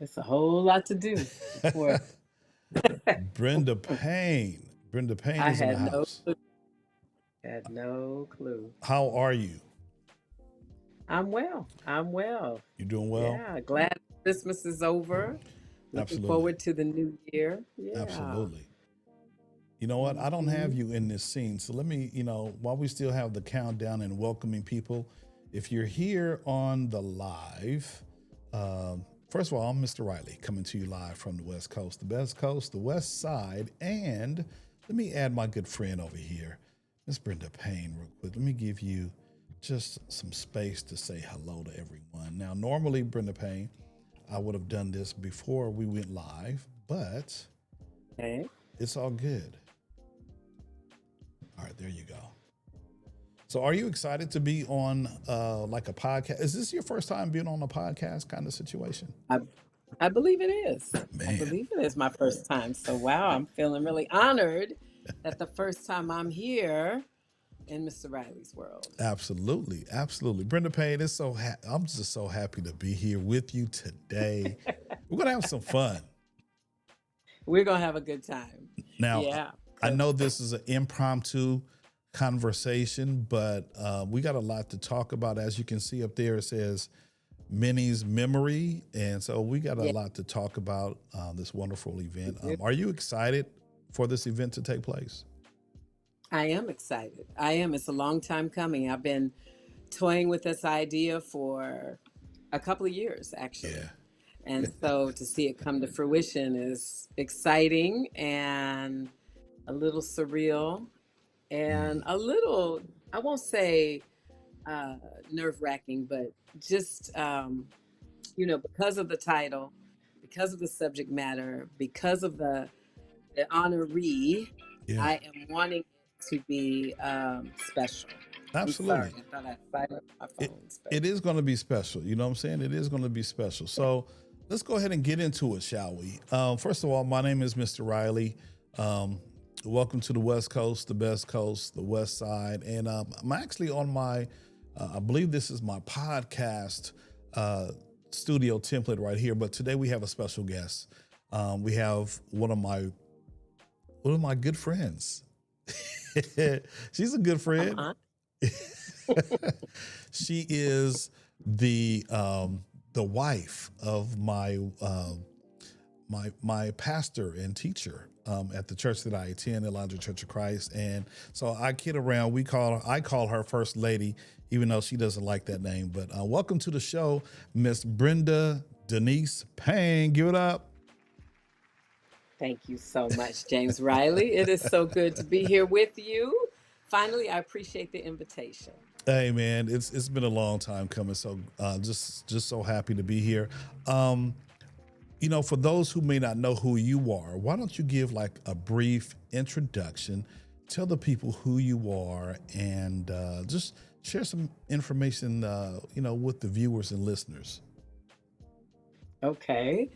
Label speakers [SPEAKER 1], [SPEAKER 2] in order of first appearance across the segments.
[SPEAKER 1] It's a whole lot to do before
[SPEAKER 2] Brenda Payne. Brenda Payne
[SPEAKER 1] I
[SPEAKER 2] is in the
[SPEAKER 1] had no
[SPEAKER 2] house.
[SPEAKER 1] clue. Had no clue.
[SPEAKER 2] How are you?
[SPEAKER 1] I'm well. I'm well.
[SPEAKER 2] You doing well?
[SPEAKER 1] Yeah. Glad Christmas is over. Looking
[SPEAKER 2] Absolutely.
[SPEAKER 1] forward to the new year. Yeah.
[SPEAKER 2] Absolutely. You know what? I don't have
[SPEAKER 1] Hmm.
[SPEAKER 2] you in this scene. So let me, while we still have the countdown and welcoming people, if you're here on the live, first of all, I'm Mr. Riley coming to you live from the West Coast, the West Side. And let me add my good friend over here, Miss Brenda Payne, real quick. Let me give you just some space to say hello to everyone. Now, normally, Brenda Payne, I would have done this before we went live, but
[SPEAKER 1] Okay.
[SPEAKER 2] it's all good. All right, there you go. So, are you excited to be on like a podcast? Is this your first time being on a podcast kind of situation?
[SPEAKER 1] I I believe it is. I
[SPEAKER 2] Man,
[SPEAKER 1] believe it is my first time. So wow, I'm feeling really honored that the first time I'm here in Mr. Riley's world.
[SPEAKER 2] absolutely, absolutely. Brenda Payne, I'm just so happy to be here with you today. We're gonna have some fun.
[SPEAKER 1] We're gonna have a good time.
[SPEAKER 2] Now,
[SPEAKER 1] Yeah.
[SPEAKER 2] I
[SPEAKER 1] 'Cause
[SPEAKER 2] know this is an impromptu conversation, but we got a lot to talk about. As you can see up there, it says Minnie's memory. And so we got a
[SPEAKER 1] yeah,
[SPEAKER 2] lot to talk about this wonderful
[SPEAKER 1] we
[SPEAKER 2] event.
[SPEAKER 1] do.
[SPEAKER 2] Are you excited for this event to take place?
[SPEAKER 1] I am excited. I am. It's a long time coming. I've been toying with this idea for a couple of years,
[SPEAKER 2] Yeah.
[SPEAKER 1] actually. And so to see it come to fruition is exciting and a little surreal and
[SPEAKER 2] Mm.
[SPEAKER 1] a little, I won't say uh, nerve wracking, but just, because of the title, because of the subject matter, because of the honoree,
[SPEAKER 2] Yeah.
[SPEAKER 1] I am wanting it to be special. I'm sorry,
[SPEAKER 2] Absolutely.
[SPEAKER 1] I thought I silenced my
[SPEAKER 2] It,
[SPEAKER 1] phone. Special.
[SPEAKER 2] it is going to be special. You know what I'm saying? It is going to be special. So let's go ahead and get into it, shall we? First of all, my name is Mr. Riley. Um, Welcome to the West Coast, the West Side. And I'm actually on I believe this is my podcast studio template right here. But today we have a special guest. We have one of my good friends. She's a good
[SPEAKER 1] I'm
[SPEAKER 2] friend.
[SPEAKER 1] on.
[SPEAKER 2] She is the wife of my pastor and teacher at the church that I attend, Elijah Church of Christ. And so I kid around. I call her First Lady, even though she doesn't like that name. But welcome to the show, Miss Brenda Denise Payne. Give it up.
[SPEAKER 1] Thank you so much, James Riley. It is so good to be here with you. Finally, I appreciate the invitation.
[SPEAKER 2] Hey man, it's been a long time coming. So just so happy to be here. Um, for those who may not know who you are, why don't you give like a brief introduction, tell the people who you are, and just share some information, with the viewers and listeners.
[SPEAKER 1] Okay.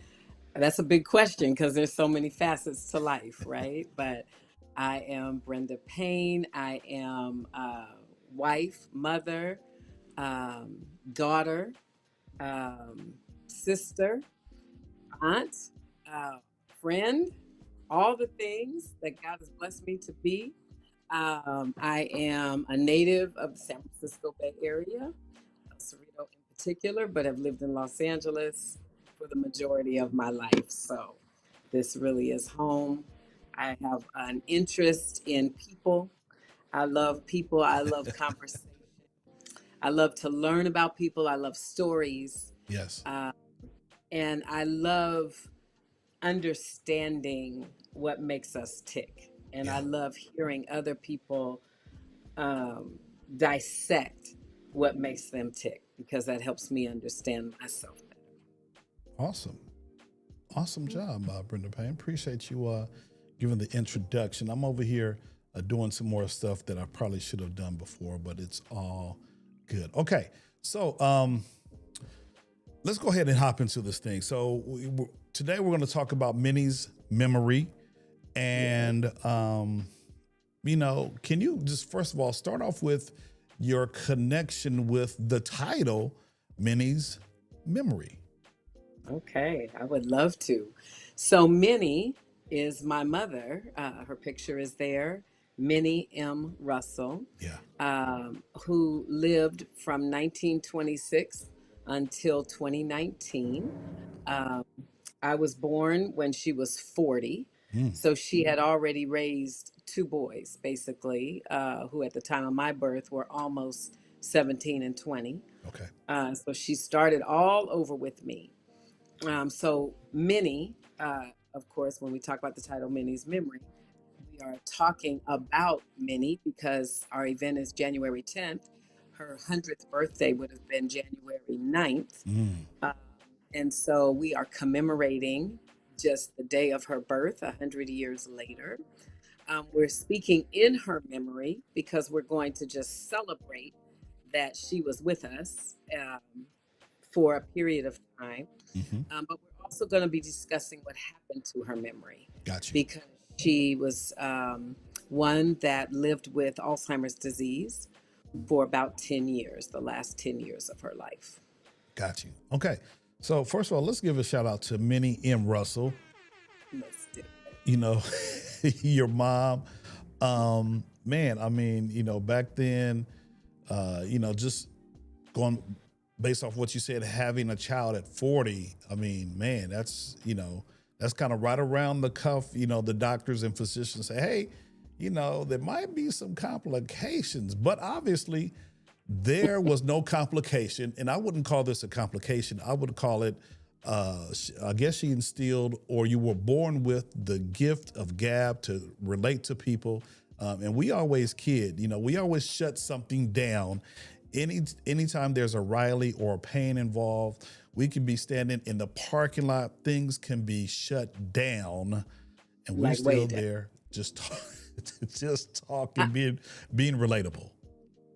[SPEAKER 1] That's a big question because there's so many facets to life, right? But I am Brenda Payne. I am wife, mother, daughter, um, sister, aunt, uh, friend, all the things that God has blessed me to be. I am a native of the San Francisco Bay Area, Cerrito in particular, but have lived in Los Angeles for the majority of my life. So this really is home. I have an interest in people. I love people. I love conversation. I love to learn about people. I love stories.
[SPEAKER 2] Yes.
[SPEAKER 1] Uh, and I love understanding what makes us tick. And I
[SPEAKER 2] Yeah.
[SPEAKER 1] love hearing other people um, dissect what makes them tick because that helps me understand myself better.
[SPEAKER 2] Awesome. Awesome
[SPEAKER 1] Mhm.
[SPEAKER 2] job, Brenda Payne. Appreciate you giving the introduction. I'm over here doing some more stuff that I probably should have done before, but it's all good. Okay. So let's go ahead and hop into this thing. So today we're going to talk about Minnie's memory.
[SPEAKER 1] Yes.
[SPEAKER 2] And, can you just first of all start off with your connection with the title Minnie's memory?
[SPEAKER 1] Okay, I would love to. So Minnie is my mother. Her picture is there. Minnie M. Russell,
[SPEAKER 2] Yeah.
[SPEAKER 1] who lived from 1926 until 2019. Um, I was born when she was 40.
[SPEAKER 2] Mm,
[SPEAKER 1] So she had already raised two boys, basically, who at the time of my birth were almost 17 and 20.
[SPEAKER 2] okay.
[SPEAKER 1] So she started all over with me. So Minnie, of course, when we talk about the title Minnie's Memory, we are talking about Minnie because our event is January 10th. Her 100th birthday would have been January 9th.
[SPEAKER 2] Mm,
[SPEAKER 1] Um, and so we are commemorating just the day of her birth, 100 years later. We're speaking in her memory because we're going to just celebrate that she was with us for a period of time.
[SPEAKER 2] hmm.
[SPEAKER 1] But we're also going to be discussing what happened to her memory
[SPEAKER 2] Got you.
[SPEAKER 1] because she was one that lived with Alzheimer's disease for about 10 years, the last 10 years of her life.
[SPEAKER 2] Got you. Okay. So first of all, let's give a shout out to Minnie M. Russell.
[SPEAKER 1] Let's do it.
[SPEAKER 2] You know, your mom. Man, I mean, back then, just going based off what you said, having a child at 40, I mean, man, that's kind of right around the cuff. The doctors and physicians say, hey, there might be some complications, but obviously there was no complication. And I wouldn't call this a complication. I would call it, I guess she instilled, or you were born with the gift of gab to relate to people. And we always kid, we always shut something down. Anytime there's a Riley or a Payne involved, we can be standing in the parking lot. Things can be shut down, and we're
[SPEAKER 1] Like,
[SPEAKER 2] still
[SPEAKER 1] wait.
[SPEAKER 2] there, just
[SPEAKER 1] I,
[SPEAKER 2] talking, being relatable.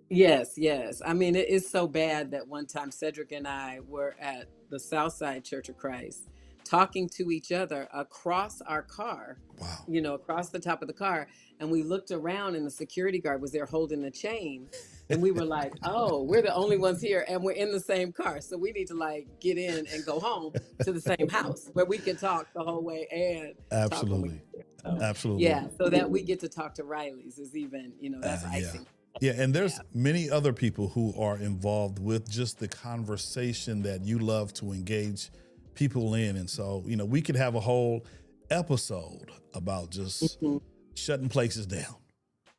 [SPEAKER 1] yes, yes. I mean, it is so bad that one time Cedric and I were at the Southside Church of Christ talking to each other across our car,
[SPEAKER 2] Wow.
[SPEAKER 1] across the top of the car. And we looked around and the security guard was there holding the chain. And we were like, oh, we're the only ones here and we're in the same car. So we need to like get in and go home to the same house where we can talk the whole way and talk when we
[SPEAKER 2] Absolutely.
[SPEAKER 1] get there. So,
[SPEAKER 2] Absolutely.
[SPEAKER 1] yeah, so that we get to talk to Riley's is even, that's
[SPEAKER 2] Yeah.
[SPEAKER 1] icing.
[SPEAKER 2] Yeah. And there's
[SPEAKER 1] Yeah.
[SPEAKER 2] many other people who are involved with just the conversation that you love to engage people in. And so, we could have a whole episode about just
[SPEAKER 1] Mhm.
[SPEAKER 2] shutting places down,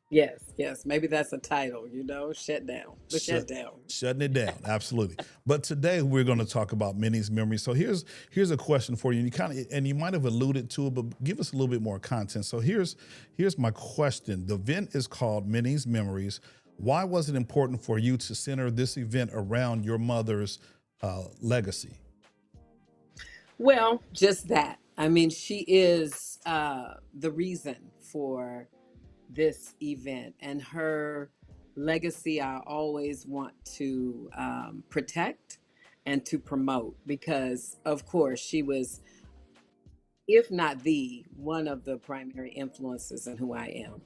[SPEAKER 1] Yes, yes. Maybe that's a title, shut down. The
[SPEAKER 2] shut,
[SPEAKER 1] shutdown.
[SPEAKER 2] shutting it down. Absolutely. But today we're going to talk about Minnie's memory. So here's a question for you. And you might have alluded to it, but give us a little bit more content. So here's my question. The event is called Minnie's Memories. Why was it important for you to center this event around your mother's legacy?
[SPEAKER 1] Well, just that. I mean, she is the reason for this event, and her legacy I always want to protect and to promote because, of course, she was, if not the one of the primary influences in who I am.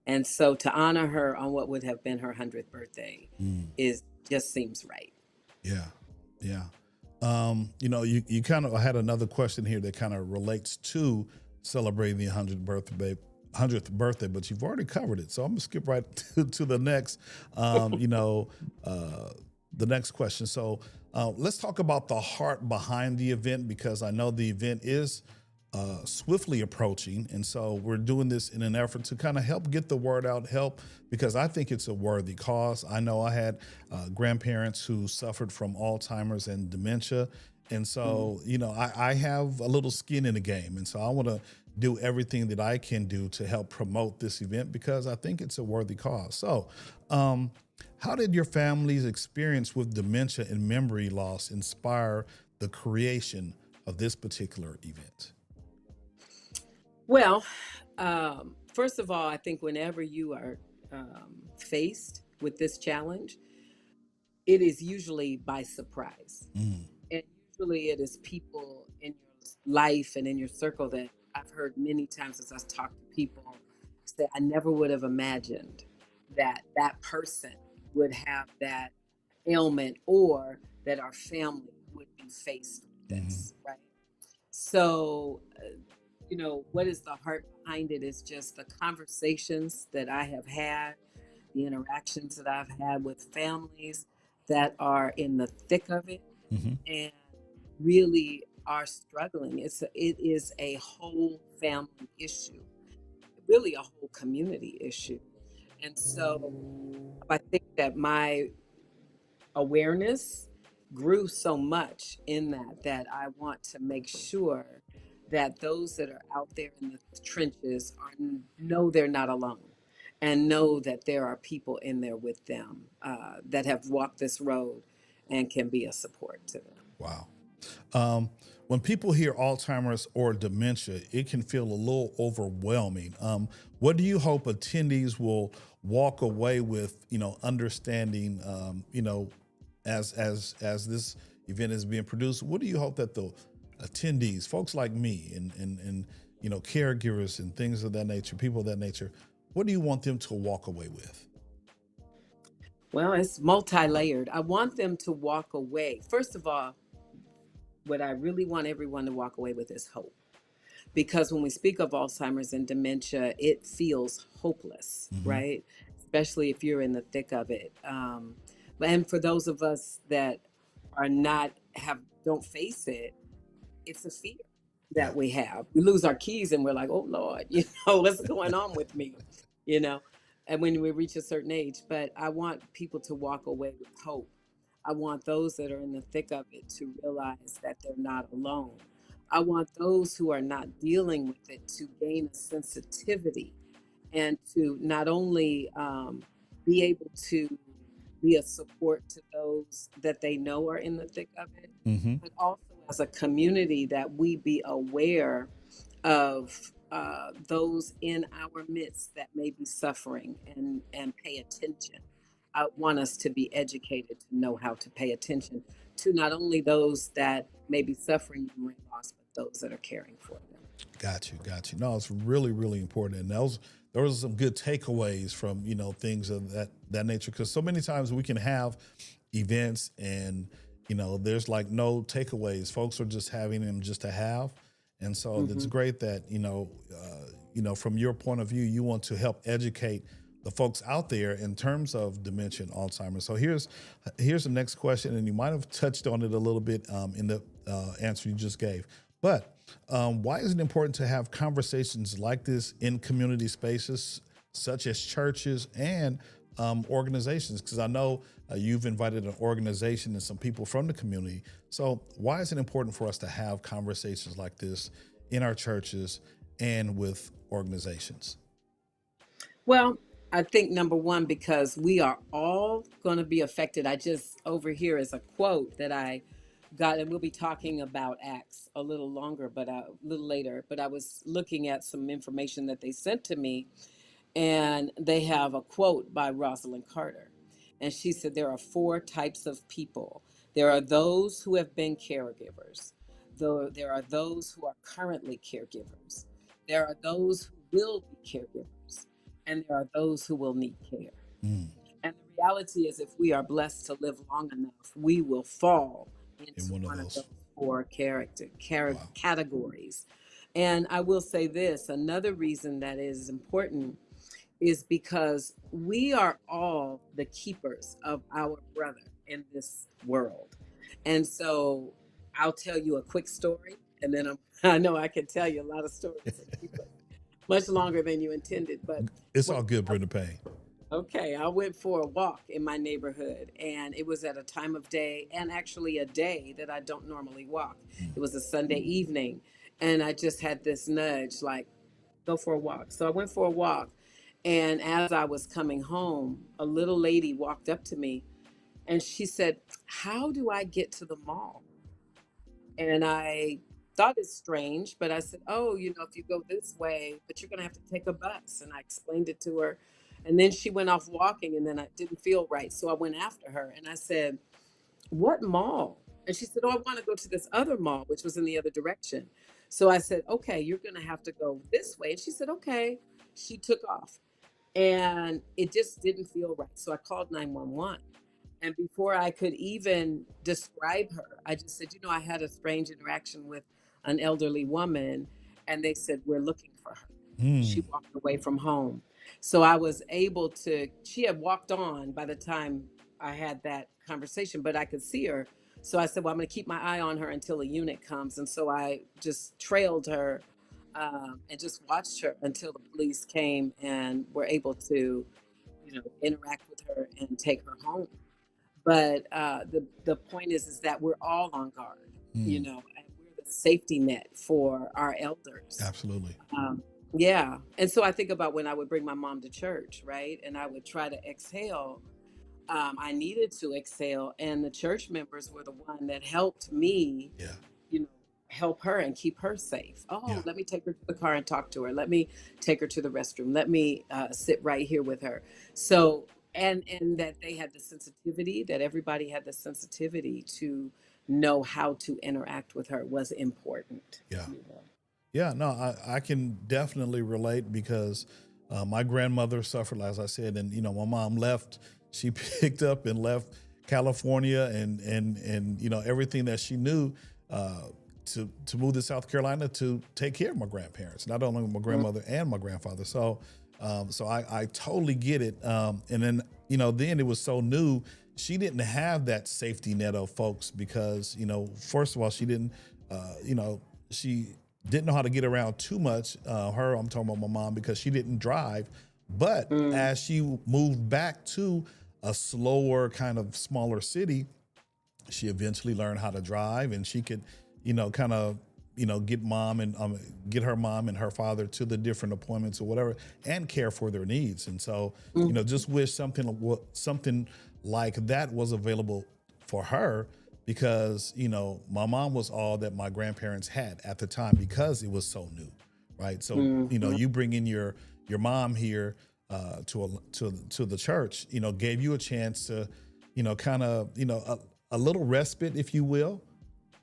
[SPEAKER 1] And so to honor her on what would have been her 100th birthday
[SPEAKER 2] Mm,
[SPEAKER 1] is just seems right.
[SPEAKER 2] yeah. Yeah. You kind of had another question here that kind of relates to celebrating the 100th birthday, but you've already covered it. So I'm gonna skip right to the next, the next question. So let's talk about the heart behind the event, because I know the event is swiftly approaching. And so we're doing this in an effort to kind of help get the word out, because I think it's a worthy cause. I know I had grandparents who suffered from Alzheimer's and dementia. And so, I have a little skin in the game. And so I want to do everything that I can do to help promote this event because I think it's a worthy cause. So, how did your family's experience with dementia and memory loss inspire the creation of this particular event?
[SPEAKER 1] Well, first of all, I think whenever you are faced with this challenge, it is usually by surprise.
[SPEAKER 2] Mm,
[SPEAKER 1] And usually it is people in your life and in your circle that I've heard many times as I've talked to people say, I never would have imagined that that person would have that ailment or that our family would be faced with. this, right? So, what is the heart behind it is just the conversations that I have had, the interactions that I've had with families that are in the thick of it
[SPEAKER 2] Mm-hmm.
[SPEAKER 1] and really are struggling. It is a whole family issue, really a whole community issue. And so I think that my awareness grew so much in that I want to make sure that those that are out there in the trenches know they're not alone and know that there are people in there with them that have walked this road and can be a support to them.
[SPEAKER 2] Wow. Um, when people hear Alzheimer's or dementia, it can feel a little overwhelming. What do you hope attendees will walk away with, understanding, as this event is being produced? What do you hope that the attendees, folks like me and caregivers and things of that nature, people of that nature, what do you want them to walk away with?
[SPEAKER 1] Well, it's multi-layered. I want them to walk away. First of all, what I really want everyone to walk away with is hope. Because when we speak of Alzheimer's and dementia, it feels hopeless,
[SPEAKER 2] Mm-hmm.
[SPEAKER 1] right? Especially if you're in the thick of it. And for those of us that are not don't face it, it's a fear
[SPEAKER 2] Yeah.
[SPEAKER 1] that we have. We lose our keys and we're like, oh Lord, what's going on with me? You know, and when we reach a certain age, but I want people to walk away with hope. I want those that are in the thick of it to realize that they're not alone. I want those who are not dealing with it to gain a sensitivity and to not only be able to be a support to those that they know are in the thick of it,
[SPEAKER 2] Mm-hmm.
[SPEAKER 1] but also as a community that we be aware of those in our midst that may be suffering and pay attention. I want us to be educated to know how to pay attention to not only those that may be suffering memory loss, but those that are caring for them.
[SPEAKER 2] Got you, got you. No, it's really, really important. And those are some good takeaways from, things of that nature. Because so many times we can have events and, there's like no takeaways. Folks are just having them just to have. And so it's
[SPEAKER 1] Hmm.
[SPEAKER 2] great that, from your point of view, you want to help educate the folks out there in terms of dementia and Alzheimer's. So here's the next question, and you might have touched on it a little bit in the answer you just gave. But why is it important to have conversations like this in community spaces such as churches and organizations? Because I know you've invited an organization and some people from the community. So why is it important for us to have conversations like this in our churches and with organizations?
[SPEAKER 1] Well, I think number one, because we are all going to be affected. I just over here is a quote that I got, and we'll be talking about Acts a little longer, but a little later. But I was looking at some information that they sent to me, and they have a quote by Rosalind Carter. And she said there are four types of people. There are those who have been caregivers, though there are those who are currently caregivers. There are those who will be caregivers, and there are those who will need care.
[SPEAKER 2] Mm,
[SPEAKER 1] And the reality is, if we are blessed to live long enough, we will fall
[SPEAKER 2] in
[SPEAKER 1] into
[SPEAKER 2] one of
[SPEAKER 1] one of
[SPEAKER 2] those.
[SPEAKER 1] those four
[SPEAKER 2] Wow.
[SPEAKER 1] categories. And I will say this, another reason that is important is because we are all the keepers of our brother in this world. And so I'll tell you a quick story, and then I know I can tell you a lot of stories and keep it much longer than you intended. But
[SPEAKER 2] It's
[SPEAKER 1] when
[SPEAKER 2] all good,
[SPEAKER 1] I
[SPEAKER 2] Brenda Payne.
[SPEAKER 1] Okay, I went for a walk in my neighborhood, and it was at a time of day and actually a day that I don't normally walk.
[SPEAKER 2] Mm.
[SPEAKER 1] It was a Sunday evening, and I just had this nudge like, go for a walk. So I went for a walk, and as I was coming home, a little lady walked up to me and she said, how do I get to the mall? And I thought it's strange, but I said, oh, if you go this way, but you're going to have to take a bus. And I explained it to her. And then she went off walking, and then I didn't feel right. So I went after her and I said, what mall? And she said, oh, I want to go to this other mall, which was in the other direction. So I said, okay, you're going to have to go this way. And she said, okay. She took off, and it just didn't feel right. So I called 911. And before I could even describe her, I just said, I had a strange interaction with an elderly woman, and they said, we're looking for her. She
[SPEAKER 2] Mm.
[SPEAKER 1] walked away from home. So I was able to, she had walked on by the time I had that conversation, but I could see her. So I said, well, I'm going to keep my eye on her until a unit comes. And so I just trailed her and just watched her until the police came and were able to, interact with her and take her home. But the point is that we're all on guard,
[SPEAKER 2] Mm.
[SPEAKER 1] and we're the safety net for our elders.
[SPEAKER 2] Absolutely.
[SPEAKER 1] Um, yeah, and so I think about when I would bring my mom to church, right, and I would try to exhale. I needed to exhale, and the church members were the one that helped me,
[SPEAKER 2] Yeah.
[SPEAKER 1] you know, help her and keep her safe.
[SPEAKER 2] Yeah.
[SPEAKER 1] Oh, let me take her to the car and talk to her. Let me take her to the restroom. Let me sit right here with her. So, and that they had the sensitivity, that everybody had the sensitivity to know how to interact with her was important.
[SPEAKER 2] Yeah.
[SPEAKER 1] You know.
[SPEAKER 2] Yeah, no, I can definitely relate because my grandmother suffered, as I said, and my mom left. She picked up and left California and everything that she knew to move to South Carolina to take care of my grandparents, not only my
[SPEAKER 1] Mm,
[SPEAKER 2] grandmother and my grandfather. So I totally get it. And then then it was so new. She didn't have that safety net of folks because first of all she didn't know how to get around too much. I'm talking about my mom because she didn't drive. But
[SPEAKER 1] mm,
[SPEAKER 2] as she moved back to a slower, kind of smaller city, she eventually learned how to drive, and she could, kind of, get her mom and her father to the different appointments or whatever, and care for their needs. And so,
[SPEAKER 1] mm,
[SPEAKER 2] just wish something like that was available for her because my mom was all that my grandparents had at the time because it was so new, right? So
[SPEAKER 1] mhm.
[SPEAKER 2] you bring in your mom here to the church, gave you a chance to kind of a little respite, if you will,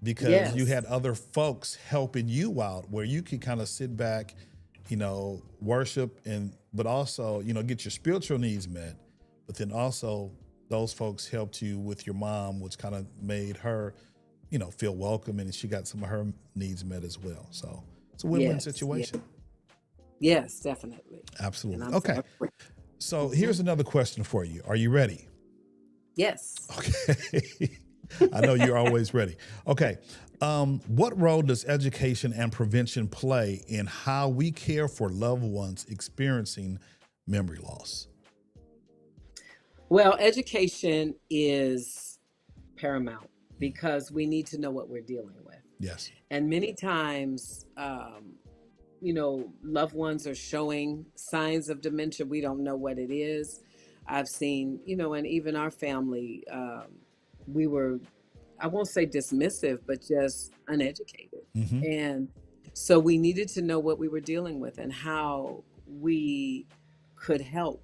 [SPEAKER 2] because you
[SPEAKER 1] Yes,
[SPEAKER 2] had other folks helping you out where you could kind of sit back, worship but also get your spiritual needs met, but then also those folks helped you with your mom, which kind of made her feel welcome, and she got some of her needs met as well. So it's a win-win
[SPEAKER 1] yes, yes,
[SPEAKER 2] situation.
[SPEAKER 1] yes, definitely. And
[SPEAKER 2] Absolutely.
[SPEAKER 1] I'm
[SPEAKER 2] Okay,
[SPEAKER 1] forever.
[SPEAKER 2] so
[SPEAKER 1] Mhm.
[SPEAKER 2] here's another question for you. Are you ready?
[SPEAKER 1] Yes.
[SPEAKER 2] Okay. I know you're always ready. Okay. What role does education and prevention play in how we care for loved ones experiencing memory loss?
[SPEAKER 1] Well, education is paramount
[SPEAKER 2] Mm.
[SPEAKER 1] because we need to know what we're dealing with.
[SPEAKER 2] Yes.
[SPEAKER 1] And many times, loved ones are showing signs of dementia. We don't know what it is. I've seen, and even our family, we were, I won't say dismissive, but just uneducated.
[SPEAKER 2] Hmm.
[SPEAKER 1] And so we needed to know what we were dealing with and how we could help.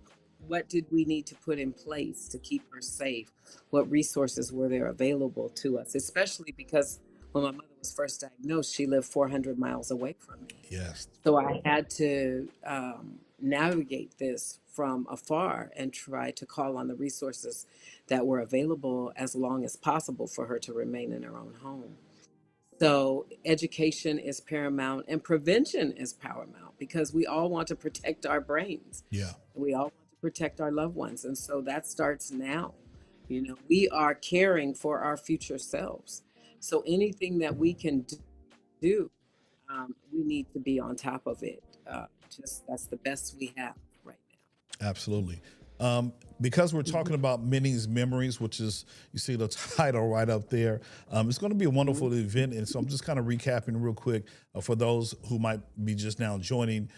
[SPEAKER 1] What did we need to put in place to keep her safe? What resources were there available to us? Especially because when my mother was first diagnosed, she lived 400 miles away from me.
[SPEAKER 2] Yes.
[SPEAKER 1] So I had to navigate this from afar and try to call on the resources that were available as long as possible for her to remain in her own home. So education is paramount and prevention is paramount because we all want to protect our brains.
[SPEAKER 2] Yeah.
[SPEAKER 1] We all want to protect our loved ones. And so that starts now. We are caring for our future selves. So anything that we can do, we need to be on top of it. Just that's the best we have right
[SPEAKER 2] Absolutely. Because we're
[SPEAKER 1] now.
[SPEAKER 2] talking about Minnie's Memories, which is, you see the title right up there, it's going to be a
[SPEAKER 1] Mhm.
[SPEAKER 2] wonderful event. And so I'm just kind of recapping real quick for those who might be just now joining.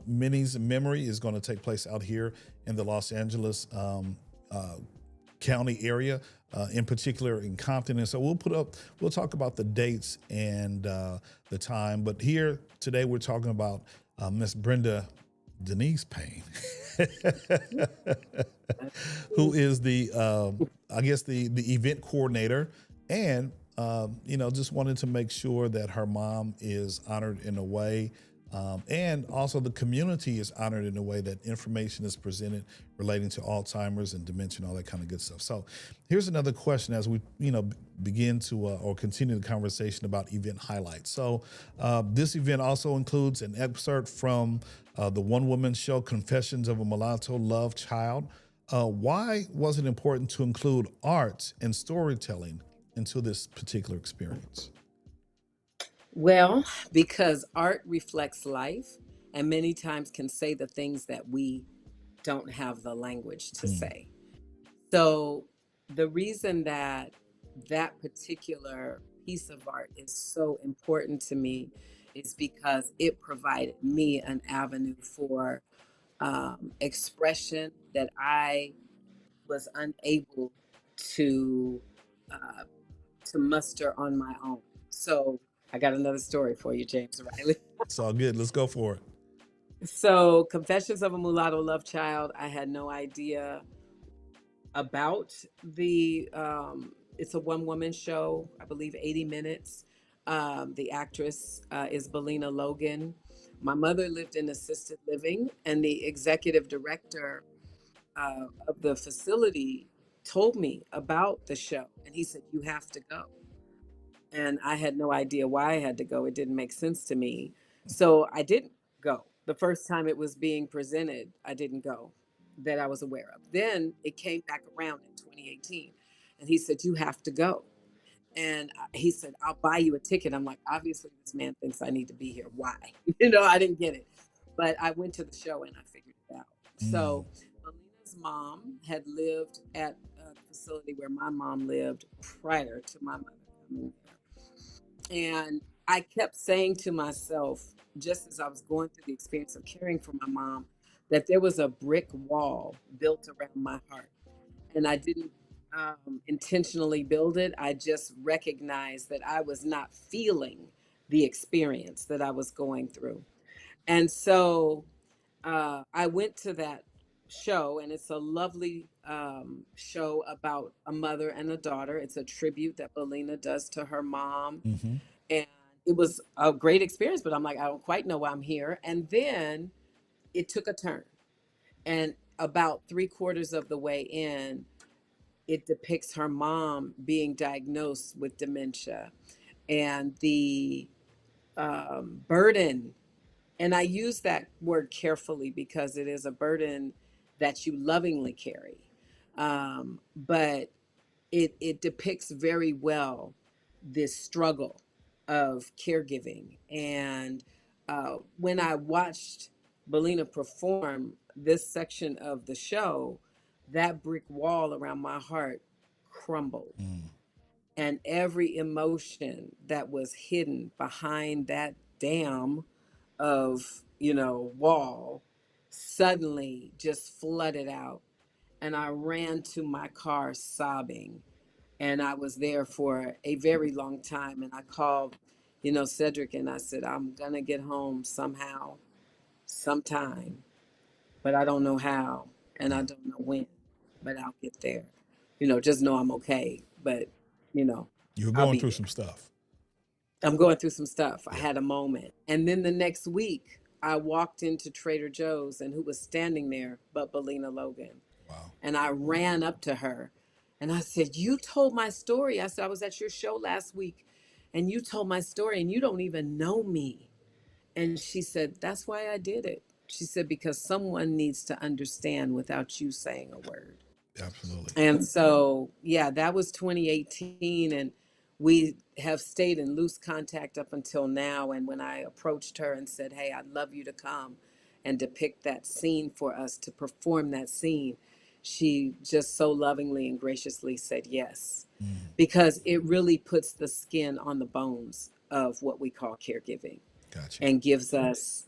[SPEAKER 2] Minnie's Memory is going to take place out here in the Los Angeles uh, County area, in particular in Compton. And so we'll talk about the dates and the time. But here today, we're talking about Miss Brenda Denise Payne, who is I guess the event coordinator, and just wanted to make sure that her mom is honored in a way And also the community is honored in a way that information is presented relating to Alzheimer's and dementia and all that kind of good stuff. So here's another question as we, begin to or continue the conversation about event highlights. So this event also includes an excerpt from the one-woman show, Confessions of a Mulatto Love Child. Why was it important to include art and storytelling into this particular experience?
[SPEAKER 1] Well, because art reflects life and many times can say the things that we don't have the language to
[SPEAKER 2] Mm,
[SPEAKER 1] say. So, the reason that that particular piece of art is so important to me is because it provided me an avenue for expression that I was unable to uh, to muster on my own. So I got another story for you, James Riley.
[SPEAKER 2] it's all good. Let's go for it.
[SPEAKER 1] So Confessions of a Mulatto Love Child, I had no idea about the it's a one woman show, I believe 80 minutes. The actress is Belina Logan. My mother lived in assisted living, and the executive director of the facility told me about the show, and he said, "You have to go." And I had no idea why I had to go. It didn't make sense to me. So I didn't go. The first time it was being presented, I didn't go, that I was aware of. Then it came back around in 2018, and he said, "You have to go." And he said, "I'll buy you a ticket." I'm like, obviously, this man thinks I need to be here. Why? I didn't get it. But I went to the show and I figured it out.
[SPEAKER 2] Mm,
[SPEAKER 1] So Melina's mom had lived at a facility where my mom lived prior to my mother coming there. And I kept saying to myself, just as I was going through the experience of caring for my mom, that there was a brick wall built around my heart. And I didn't intentionally build it. I just recognized that I was not feeling the experience that I was going through. And so I went to that show, and it's a lovely show about a mother and a daughter. It's a tribute that Belina does to her mom,
[SPEAKER 2] hmm
[SPEAKER 1] and it was a great experience, but I'm like, I don't quite know why I'm here. And then it took a turn, and about three-quarters of the way in, it depicts her mom being diagnosed with dementia and the burden. And I use that word carefully because it is a burden that you lovingly carry, but it depicts very well this struggle of caregiving. And when I watched Belina perform this section of the show, that brick wall around my heart crumbled.
[SPEAKER 2] mm,
[SPEAKER 1] And every emotion that was hidden behind that dam of, wall suddenly just flooded out. And I ran to my car sobbing, and I was there for a very long time. And I called, Cedric, and I said, "I'm gonna get home somehow, sometime, but I don't know how, and I
[SPEAKER 2] mm.
[SPEAKER 1] don't know when, but I'll get there. Just know I'm okay, but you know,
[SPEAKER 2] You're
[SPEAKER 1] I'll
[SPEAKER 2] going
[SPEAKER 1] be
[SPEAKER 2] through
[SPEAKER 1] there."
[SPEAKER 2] some stuff.
[SPEAKER 1] I'm going through some stuff. I
[SPEAKER 2] Yeah.
[SPEAKER 1] had a moment, and then the next week, I walked into Trader Joe's, and who was standing there but Belina Logan.
[SPEAKER 2] Wow.
[SPEAKER 1] And I ran up to her and I said, "You told my story." I said, "I was at your show last week and you told my story and you don't even know me." And she said, "That's why I did it." She said, "Because someone needs to understand without you saying a word."
[SPEAKER 2] Absolutely.
[SPEAKER 1] And so, yeah, that was 2018. And we have stayed in loose contact up until now. And when I approached her and said, "Hey, I'd love you to come and depict that scene for us, to perform that scene," she just so lovingly and graciously said yes,
[SPEAKER 2] Mm,
[SPEAKER 1] because it really puts the skin on the bones of what we call caregiving
[SPEAKER 2] gotcha.
[SPEAKER 1] and gives us,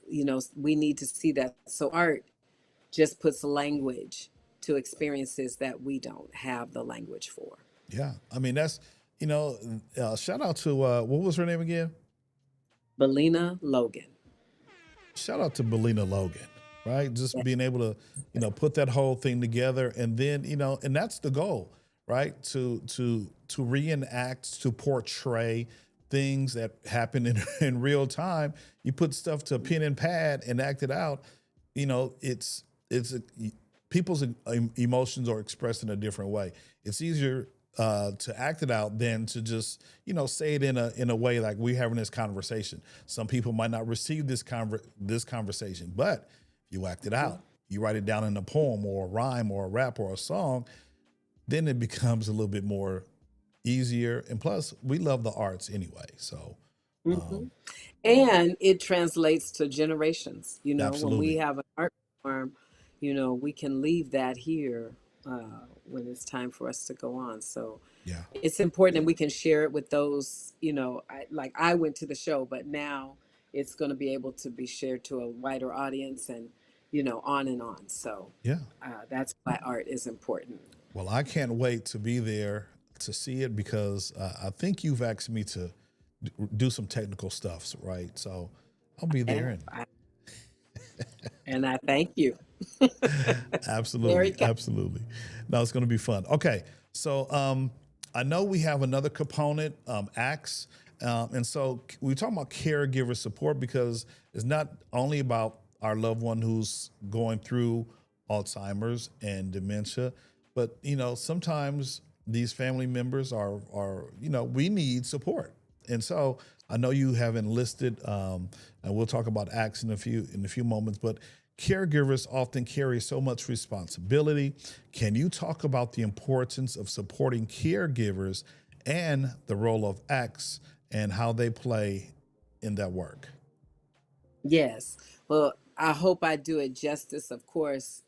[SPEAKER 1] we need to see that. So art just puts language to experiences that we don't have the language for.
[SPEAKER 2] Yeah. I mean, that's, shout out to, what was her name again?
[SPEAKER 1] Belina Logan.
[SPEAKER 2] Shout out to Belina Logan, right? Just
[SPEAKER 1] Yeah.
[SPEAKER 2] being able to, put that whole thing together, and then, and that's the goal, right? To reenact, to portray things that happen in real time. You put stuff to a pen and pad and act it out. You know, people's emotions are expressed in a different way. It's easier to act it out than to just, you know, say it in a way like we're having this conversation. Some people might not receive this conversation, but if you act it out, you write it down in a poem or a rhyme or a rap or a song, then it becomes a little bit more easier. And plus, we love the arts anyway. So,
[SPEAKER 1] Mhm. And it translates to generations. You know, when we
[SPEAKER 2] absolutely.
[SPEAKER 1] have an art form, you know, we can leave that here when it's time for us to go on. So
[SPEAKER 2] Yeah.
[SPEAKER 1] it's important, and we can share it with those, you know, I went to the show, but now it's going to be able to be shared to a wider audience, and, you know, on and on. So
[SPEAKER 2] Yeah.
[SPEAKER 1] that's why art is important.
[SPEAKER 2] Well, I can't wait to be there to see it because I think you've asked me to do some technical stuff, right? So I'll be there
[SPEAKER 1] And
[SPEAKER 2] and
[SPEAKER 1] I thank you. Very
[SPEAKER 2] absolutely,
[SPEAKER 1] kind.
[SPEAKER 2] absolutely. No, it's going to be fun. Okay, so I know we have another component, ACTS, and so we're talking about caregiver support because it's not only about our loved one who's going through Alzheimer's and dementia, but you know sometimes these family members are you know we need support, and so I know you have enlisted, and we'll talk about ACTS in a few moments, but caregivers often carry so much responsibility. Can you talk about the importance of supporting caregivers and the role of ACTS and how they play in that work?
[SPEAKER 1] Yes. Well, I hope I do it justice. Of course,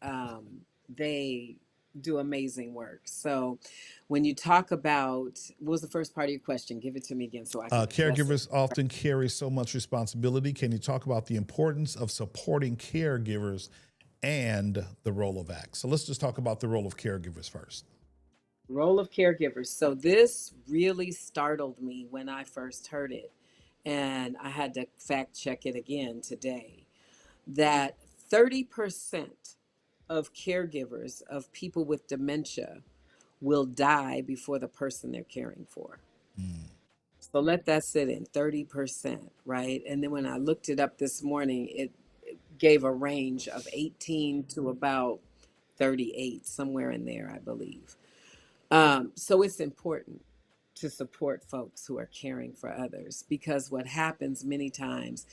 [SPEAKER 1] they do amazing work. So, when you talk about, what was the first part of your question? Give it to me again so I can address it.
[SPEAKER 2] Caregivers often carry so much responsibility. Can you talk about the importance of supporting caregivers and the role of ACTS? So let's just talk about the role of caregivers first.
[SPEAKER 1] Role of caregivers. So, this really startled me when I first heard it. And I had to fact check it again today, that 30% of caregivers of people with dementia will die before the person they're caring for.
[SPEAKER 2] Mm,
[SPEAKER 1] So let that sit in, 30%, right? And then when I looked it up this morning, it gave a range of 18 to about 38, somewhere in there, I believe. So it's important to support folks who are caring for others, because what happens many times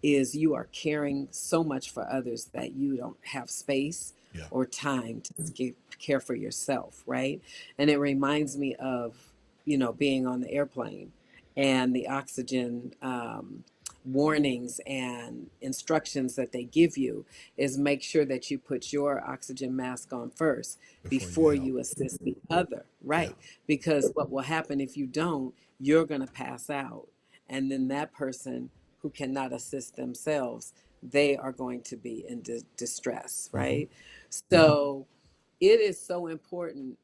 [SPEAKER 1] is you are caring so much for others that you don't have space
[SPEAKER 2] yeah.
[SPEAKER 1] or time to care for yourself, right? And it reminds me of, you know, being on the airplane and the oxygen warnings and instructions that they give you is make sure that you put your oxygen mask on first
[SPEAKER 2] Before you
[SPEAKER 1] before
[SPEAKER 2] help.
[SPEAKER 1] you assist the other,
[SPEAKER 2] Yeah.
[SPEAKER 1] right? Because what will happen if you don't, you're going to pass out. And then that person who cannot assist themselves, they are going to be in distress,
[SPEAKER 2] Hmm.
[SPEAKER 1] right? So it is so important,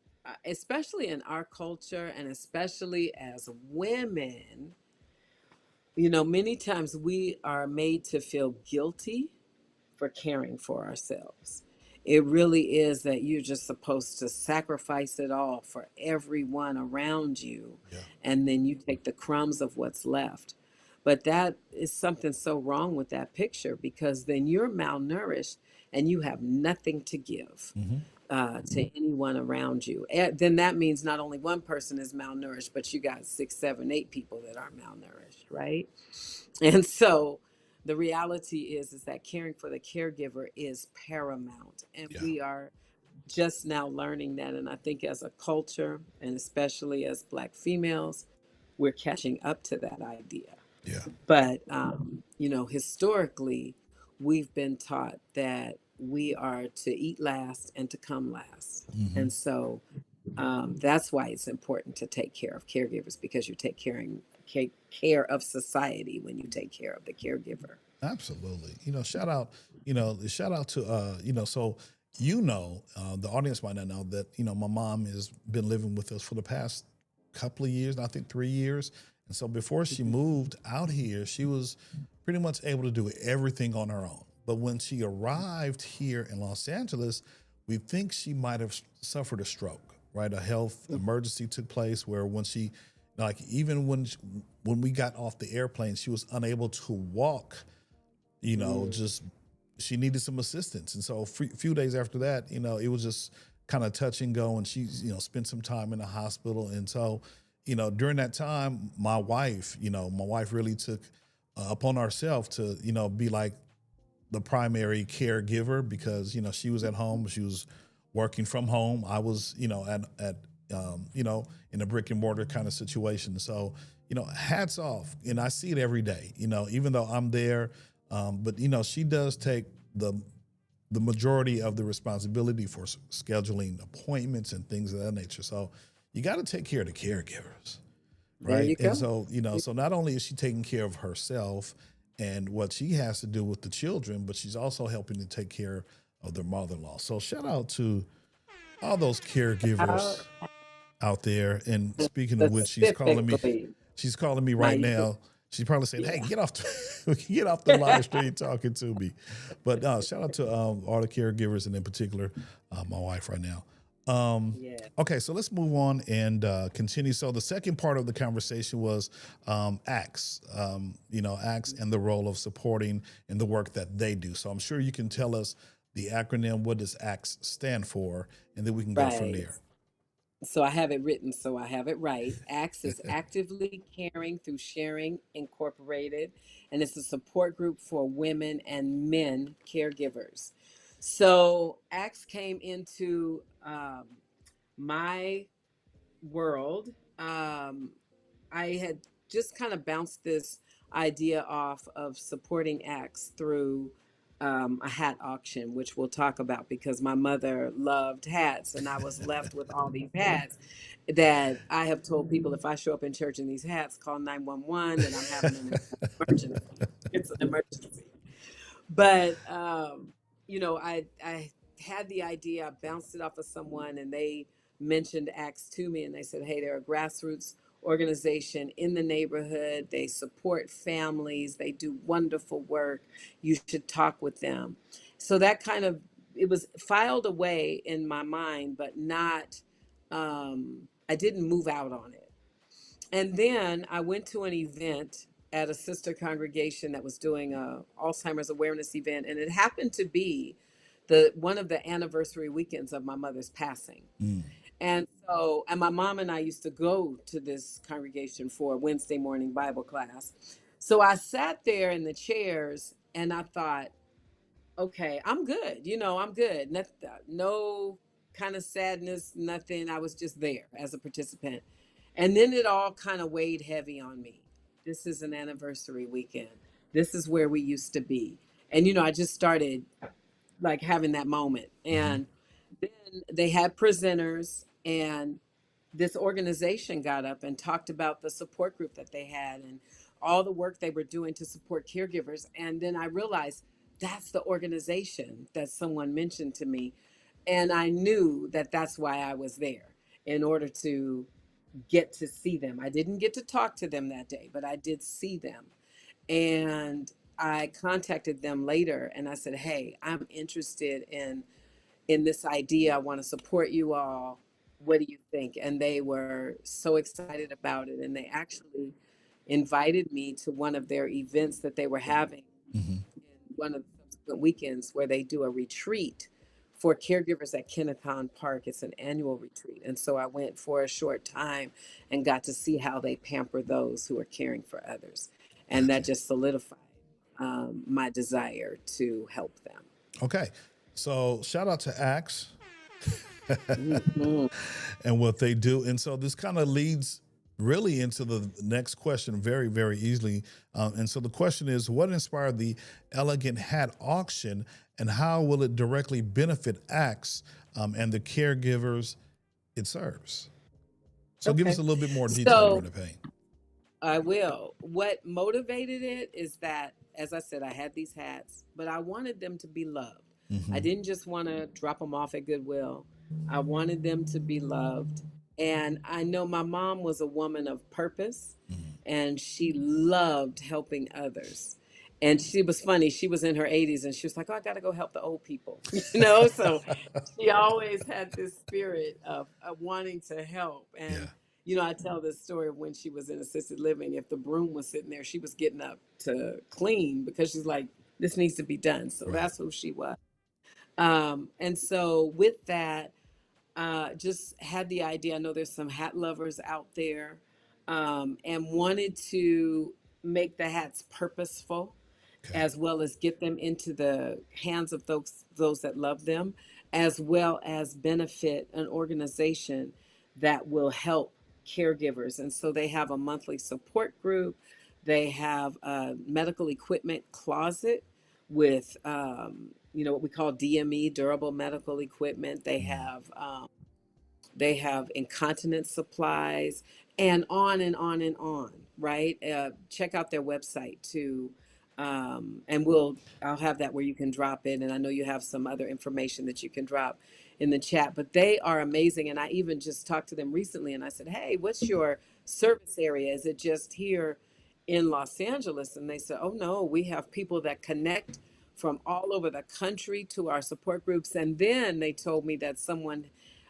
[SPEAKER 1] especially in our culture and especially as women. You know, many times we are made to feel guilty for caring for ourselves. It really is that you're just supposed to sacrifice it all for everyone around you,
[SPEAKER 2] Yeah.
[SPEAKER 1] and then you take the crumbs of what's left. But that is something so wrong with that picture, because then you're malnourished and you have nothing to give
[SPEAKER 2] Hmm.
[SPEAKER 1] to anyone around you. Then that means not only one person is malnourished, but you got 6, 7, 8 people that are malnourished, right? And so the reality is that caring for the caregiver is paramount. And
[SPEAKER 2] Yeah.
[SPEAKER 1] we are just now learning that. And I think as a culture, and especially as Black females, we're catching up to that idea.
[SPEAKER 2] Yeah.
[SPEAKER 1] But, you know, historically, we've been taught that we are to eat last and to come last.
[SPEAKER 2] Hmm.
[SPEAKER 1] And so that's why it's important to take care of caregivers, because you're care of society when you take care of the caregiver.
[SPEAKER 2] Absolutely. You know, shout out to so the audience might not know that, my mom has been living with us for the past couple of years, I think 3 years. And so before she
[SPEAKER 1] Mhm.
[SPEAKER 2] moved out here, she was pretty much able to do everything on her own. But when she arrived here in Los Angeles, we think she might have suffered a stroke, right? A health emergency took place where when she Like even when we got off the airplane, she was unable to walk. Just she needed some assistance, and so a few days after that, it was just kind of touch and go, and she spent some time in the hospital, and so during that time, my wife really took upon herself to be like the primary caregiver because she was at home, she was working from home. I was at in a brick and mortar kind of situation. So hats off, and I see it every day. Even though I'm there, but she does take the majority of the responsibility for scheduling appointments and things of that nature. So you got to take care of the caregivers,
[SPEAKER 1] There
[SPEAKER 2] right?
[SPEAKER 1] you
[SPEAKER 2] And
[SPEAKER 1] go.
[SPEAKER 2] so so not only is she taking care of herself and what she has to do with the children, but she's also helping to take care of their mother-in-law. So shout out to all those
[SPEAKER 1] Uh,
[SPEAKER 2] caregivers out there. And speaking of which,
[SPEAKER 1] specifically,
[SPEAKER 2] she's calling me
[SPEAKER 1] now
[SPEAKER 2] right
[SPEAKER 1] you can,
[SPEAKER 2] now. She's probably saying, "Hey,
[SPEAKER 1] yeah.
[SPEAKER 2] get off get off the live stream talking to me." But shout out to all the caregivers, and in particular, my wife right now.
[SPEAKER 1] Yeah.
[SPEAKER 2] Okay, so let's move on and continue. So the second part of the conversation was ACTS, ACTS and the role of supporting in the work that they do. So I'm sure you can tell us the acronym. What does ACTS stand for? And then we can go from
[SPEAKER 1] Right.
[SPEAKER 2] there.
[SPEAKER 1] So I have it written, so I have it right. ACTS is Actively Caring Through Sharing Incorporated, and it's a support group for women and men caregivers. So ACTS came into my world. Um, I had just kind of bounced this idea off of supporting acts through a hat auction, which we'll talk about because my mother loved hats, and I was left with all these hats that I have told people if I show up in church in these hats, call 911 that I'm having an emergency. It's an emergency. But I had the idea, I bounced it off of someone, and they mentioned Acts to me, and they said, "Hey, they're a grassroots organization in the neighborhood. They support families. They do wonderful work. You should talk with them." So that kind of it was filed away in my mind, but not. I didn't move out on it. And then I went to an event at a sister congregation that was doing a Alzheimer's awareness event, and it happened to be the one of the anniversary weekends of my mother's passing.
[SPEAKER 2] Mm.
[SPEAKER 1] And my mom and I used to go to this congregation for a Wednesday morning Bible class. So I sat there in the chairs and I thought, okay, I'm good. I'm good. No kind of sadness, nothing. I was just there as a participant. And then it all kind of weighed heavy on me. This is an anniversary weekend. This is where we used to be. And, I just started like having that moment.
[SPEAKER 2] Hmm.
[SPEAKER 1] And then they had presenters, and this organization got up and talked about the support group that they had and all the work they were doing to support caregivers. And then I realized that's the organization that someone mentioned to me. And I knew that that's why I was there, in order to get to see them. I didn't get to talk to them that day, but I did see them. And I contacted them later and I said, "Hey, I'm interested in this idea. I want to support you all. What do you think?" And they were so excited about it. And they actually invited me to one of their events that they were having
[SPEAKER 2] Hmm.
[SPEAKER 1] in one of the subsequent weekends, where they do a retreat for caregivers at Kennecott Park. It's an annual retreat. And so I went for a short time and got to see how they pamper those who are caring for others. And
[SPEAKER 2] Gotcha.
[SPEAKER 1] that just solidified my desire to help them.
[SPEAKER 2] Okay. So shout out to Axe
[SPEAKER 1] Mhm.
[SPEAKER 2] and what they do. And so this kind of leads really into the next question very, very easily. And so the question is, what inspired the Elegant Hat auction, and how will it directly benefit Axe and the caregivers it serves? So give us
[SPEAKER 1] Okay.
[SPEAKER 2] a little bit more detail,
[SPEAKER 1] So
[SPEAKER 2] Brenda Payne.
[SPEAKER 1] I will. What motivated it is that, as I said, I had these hats, but I wanted them to be loved. I
[SPEAKER 2] Hmm.
[SPEAKER 1] didn't just want to drop them off at Goodwill. I wanted them to be loved. And I know my mom was a woman of purpose,
[SPEAKER 2] Hmm.
[SPEAKER 1] and she loved helping others. And she was funny. She was in her 80s and she was like, "Oh, I got to go help the old people." So she always had this spirit of wanting to help.
[SPEAKER 2] Yeah.
[SPEAKER 1] I tell this story of when she was in assisted living. If the broom was sitting there, she was getting up to clean because she's like, this needs to be done. So
[SPEAKER 2] Right.
[SPEAKER 1] that's who she was. And so with that, just had the idea. I know there's some hat lovers out there, and wanted to make the hats purposeful,
[SPEAKER 2] Okay.
[SPEAKER 1] as well as get them into the hands of those that love them, as well as benefit an organization that will help caregivers. And so they have a monthly support group. They have a medical equipment closet with what we call DME, durable medical equipment.
[SPEAKER 2] Mm.
[SPEAKER 1] They have incontinence supplies, and on and on and on, right? Check out their website too. And I'll have that where you can drop it. And I know you have some other information that you can drop in the chat, but they are amazing. And I even just talked to them recently and I said, hey, what's your service area? Is it just here in Los Angeles? And they said, oh no, we have people that connect from all over the country to our support groups. And then they told me that someone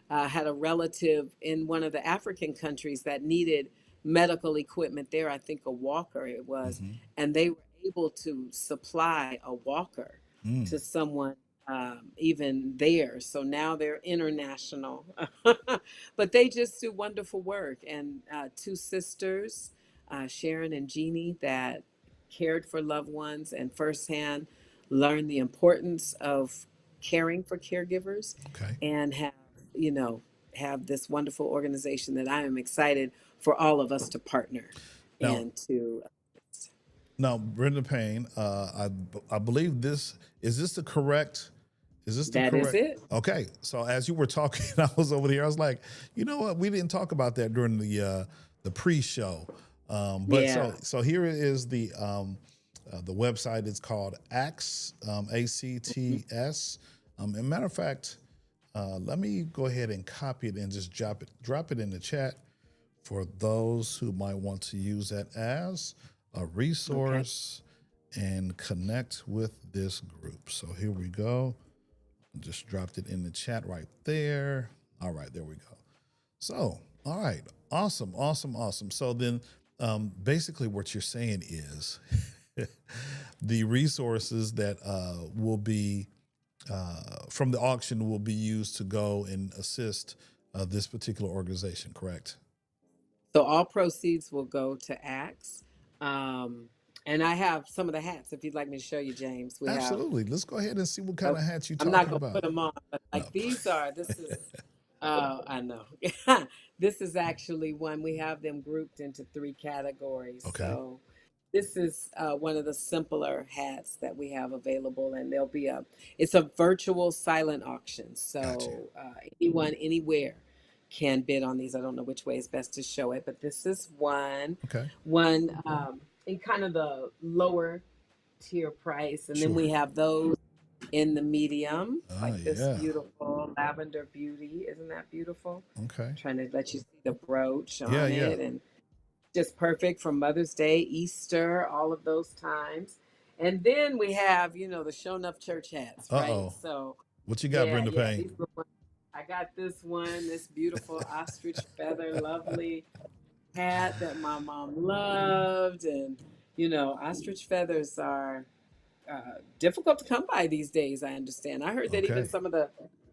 [SPEAKER 1] had a relative in one of the African countries that needed medical equipment there. I think a walker it was,
[SPEAKER 2] Mm-hmm.
[SPEAKER 1] and they were able to supply a walker
[SPEAKER 2] Mm.
[SPEAKER 1] to someone even there. So now they're international, but they just do wonderful work. And two sisters, Sharon and Jeannie, that cared for loved ones and firsthand learned the importance of caring for caregivers,
[SPEAKER 2] Okay.
[SPEAKER 1] and you know, have this wonderful organization that I am excited for all of us to partner
[SPEAKER 2] Now,
[SPEAKER 1] and to.
[SPEAKER 2] now, Brenda Payne, I believe this is this the correct. Is this the
[SPEAKER 1] That is
[SPEAKER 2] correct?
[SPEAKER 1] it.
[SPEAKER 2] Okay. So as you were talking, I was over here. I was like, you know what? We didn't talk about that during the pre-show. But
[SPEAKER 1] Yeah.
[SPEAKER 2] so here is the website. It's called ACTS, A.C.T.S. And matter of fact, let me go ahead and copy it and just drop it in the chat for those who might want to use that as a resource and connect with this group. So here we go. Just dropped it in the chat right there. All right, there we go. So, all right, awesome, awesome, awesome. So then, basically, what you're saying is the resources that will be from the auction will be used to go and assist this particular organization, correct?
[SPEAKER 1] So all proceeds will go to ACTS. And I have some of the hats if you'd like me to show you, James. We have.
[SPEAKER 2] Absolutely. Let's go ahead and see what kind of hats you're
[SPEAKER 1] I'm not
[SPEAKER 2] talking
[SPEAKER 1] going to put
[SPEAKER 2] about.
[SPEAKER 1] them on, but
[SPEAKER 2] No.
[SPEAKER 1] like this is, I know. This is actually one, we have them grouped into three categories.
[SPEAKER 2] Okay.
[SPEAKER 1] So this is one of the simpler hats that we have available, and it's a virtual silent auction.
[SPEAKER 2] Gotcha.
[SPEAKER 1] So anyone, anywhere can bid on these. I don't know which way is best to show it, but this is
[SPEAKER 2] Okay.
[SPEAKER 1] one in kind of the lower tier price. And then
[SPEAKER 2] Sure.
[SPEAKER 1] we have those in the medium, like this
[SPEAKER 2] Yeah.
[SPEAKER 1] beautiful lavender beauty. Isn't that beautiful?
[SPEAKER 2] Okay.
[SPEAKER 1] I'm trying to let you see the brooch on
[SPEAKER 2] Yeah.
[SPEAKER 1] it, and just perfect for Mother's Day, Easter, all of those times. And then we have, the show enough church hats, right?
[SPEAKER 2] Uh-oh.
[SPEAKER 1] So
[SPEAKER 2] What you got, Brenda Payne?
[SPEAKER 1] these are the ones. I got this one, this beautiful ostrich feather, lovely hat that my mom loved. And, ostrich feathers are difficult to come by these days, I understand. I heard that even
[SPEAKER 2] Okay.
[SPEAKER 1] some of the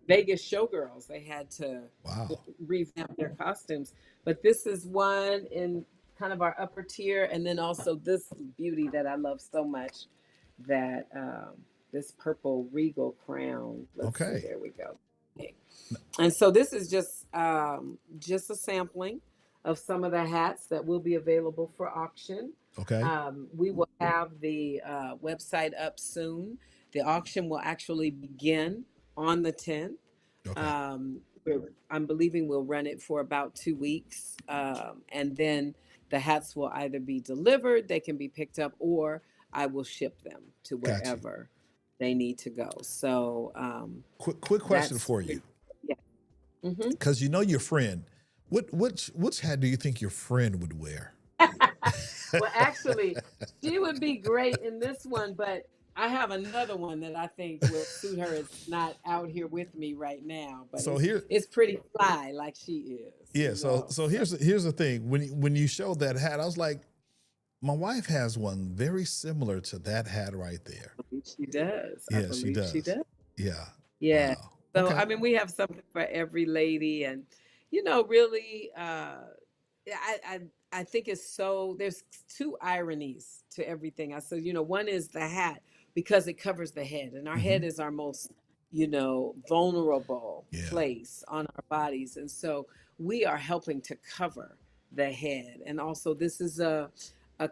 [SPEAKER 1] Vegas showgirls, they had to
[SPEAKER 2] Wow.
[SPEAKER 1] revamp their costumes. But this is one in kind of our upper tier. And then also this beauty that I love so much, that this purple regal crown. Let's see,
[SPEAKER 2] Okay.
[SPEAKER 1] there we go. Okay. And so this is just a sampling of some of the hats that will be available for auction.
[SPEAKER 2] Okay.
[SPEAKER 1] We will have the website up soon. The auction will actually begin on the 10th.
[SPEAKER 2] Okay.
[SPEAKER 1] I'm believing we'll run it for about 2 weeks. And then the hats will either be delivered, they can be picked up, or I will ship them to
[SPEAKER 2] Gotcha.
[SPEAKER 1] wherever they need to go. So
[SPEAKER 2] quick question for you.
[SPEAKER 1] Yeah. Mm-hmm.
[SPEAKER 2] Because your friend. Which hat do you think your friend would wear?
[SPEAKER 1] Well, actually, she would be great in this one, but I have another one that I think will suit her. It's not out here with me right now, but
[SPEAKER 2] So here,
[SPEAKER 1] it's pretty fly like she is,
[SPEAKER 2] yeah. So so
[SPEAKER 1] So
[SPEAKER 2] here's the thing. When you showed that hat, I was like, my wife has one very similar to that hat right there.
[SPEAKER 1] I believe she does. I
[SPEAKER 2] Yeah, she
[SPEAKER 1] believe she
[SPEAKER 2] does.
[SPEAKER 1] does.
[SPEAKER 2] Yeah.
[SPEAKER 1] Yeah.
[SPEAKER 2] Wow.
[SPEAKER 1] So
[SPEAKER 2] Okay.
[SPEAKER 1] I mean, we have something for every lady, and really, yeah, I think it's so. There's two ironies to everything. I said, one is the hat because it covers the head, and our
[SPEAKER 2] Hmm.
[SPEAKER 1] head is our most, vulnerable
[SPEAKER 2] Yeah.
[SPEAKER 1] place on our bodies, and so we are helping to cover the head, and also this is a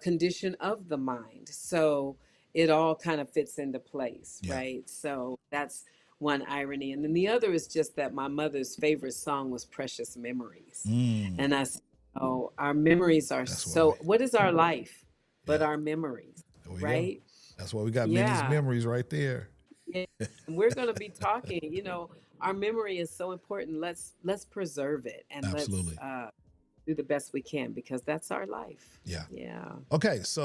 [SPEAKER 1] condition of the mind, so it all kind of fits into place,
[SPEAKER 2] Yeah.
[SPEAKER 1] right? So that's one irony. And then the other is just that my mother's favorite song was Precious Memories.
[SPEAKER 2] Mm,
[SPEAKER 1] And I said, oh, our memories are
[SPEAKER 2] that's why we.
[SPEAKER 1] so, what is our life but
[SPEAKER 2] Yeah.
[SPEAKER 1] our memories,
[SPEAKER 2] There we go.
[SPEAKER 1] right?
[SPEAKER 2] That's why we got Minnie's
[SPEAKER 1] Yeah.
[SPEAKER 2] memories right there.
[SPEAKER 1] Yeah. And we're going to be talking, our memory is so important. Let's preserve it and let's
[SPEAKER 2] Absolutely.
[SPEAKER 1] do the best we can because that's our life.
[SPEAKER 2] Yeah.
[SPEAKER 1] Yeah.
[SPEAKER 2] Okay. So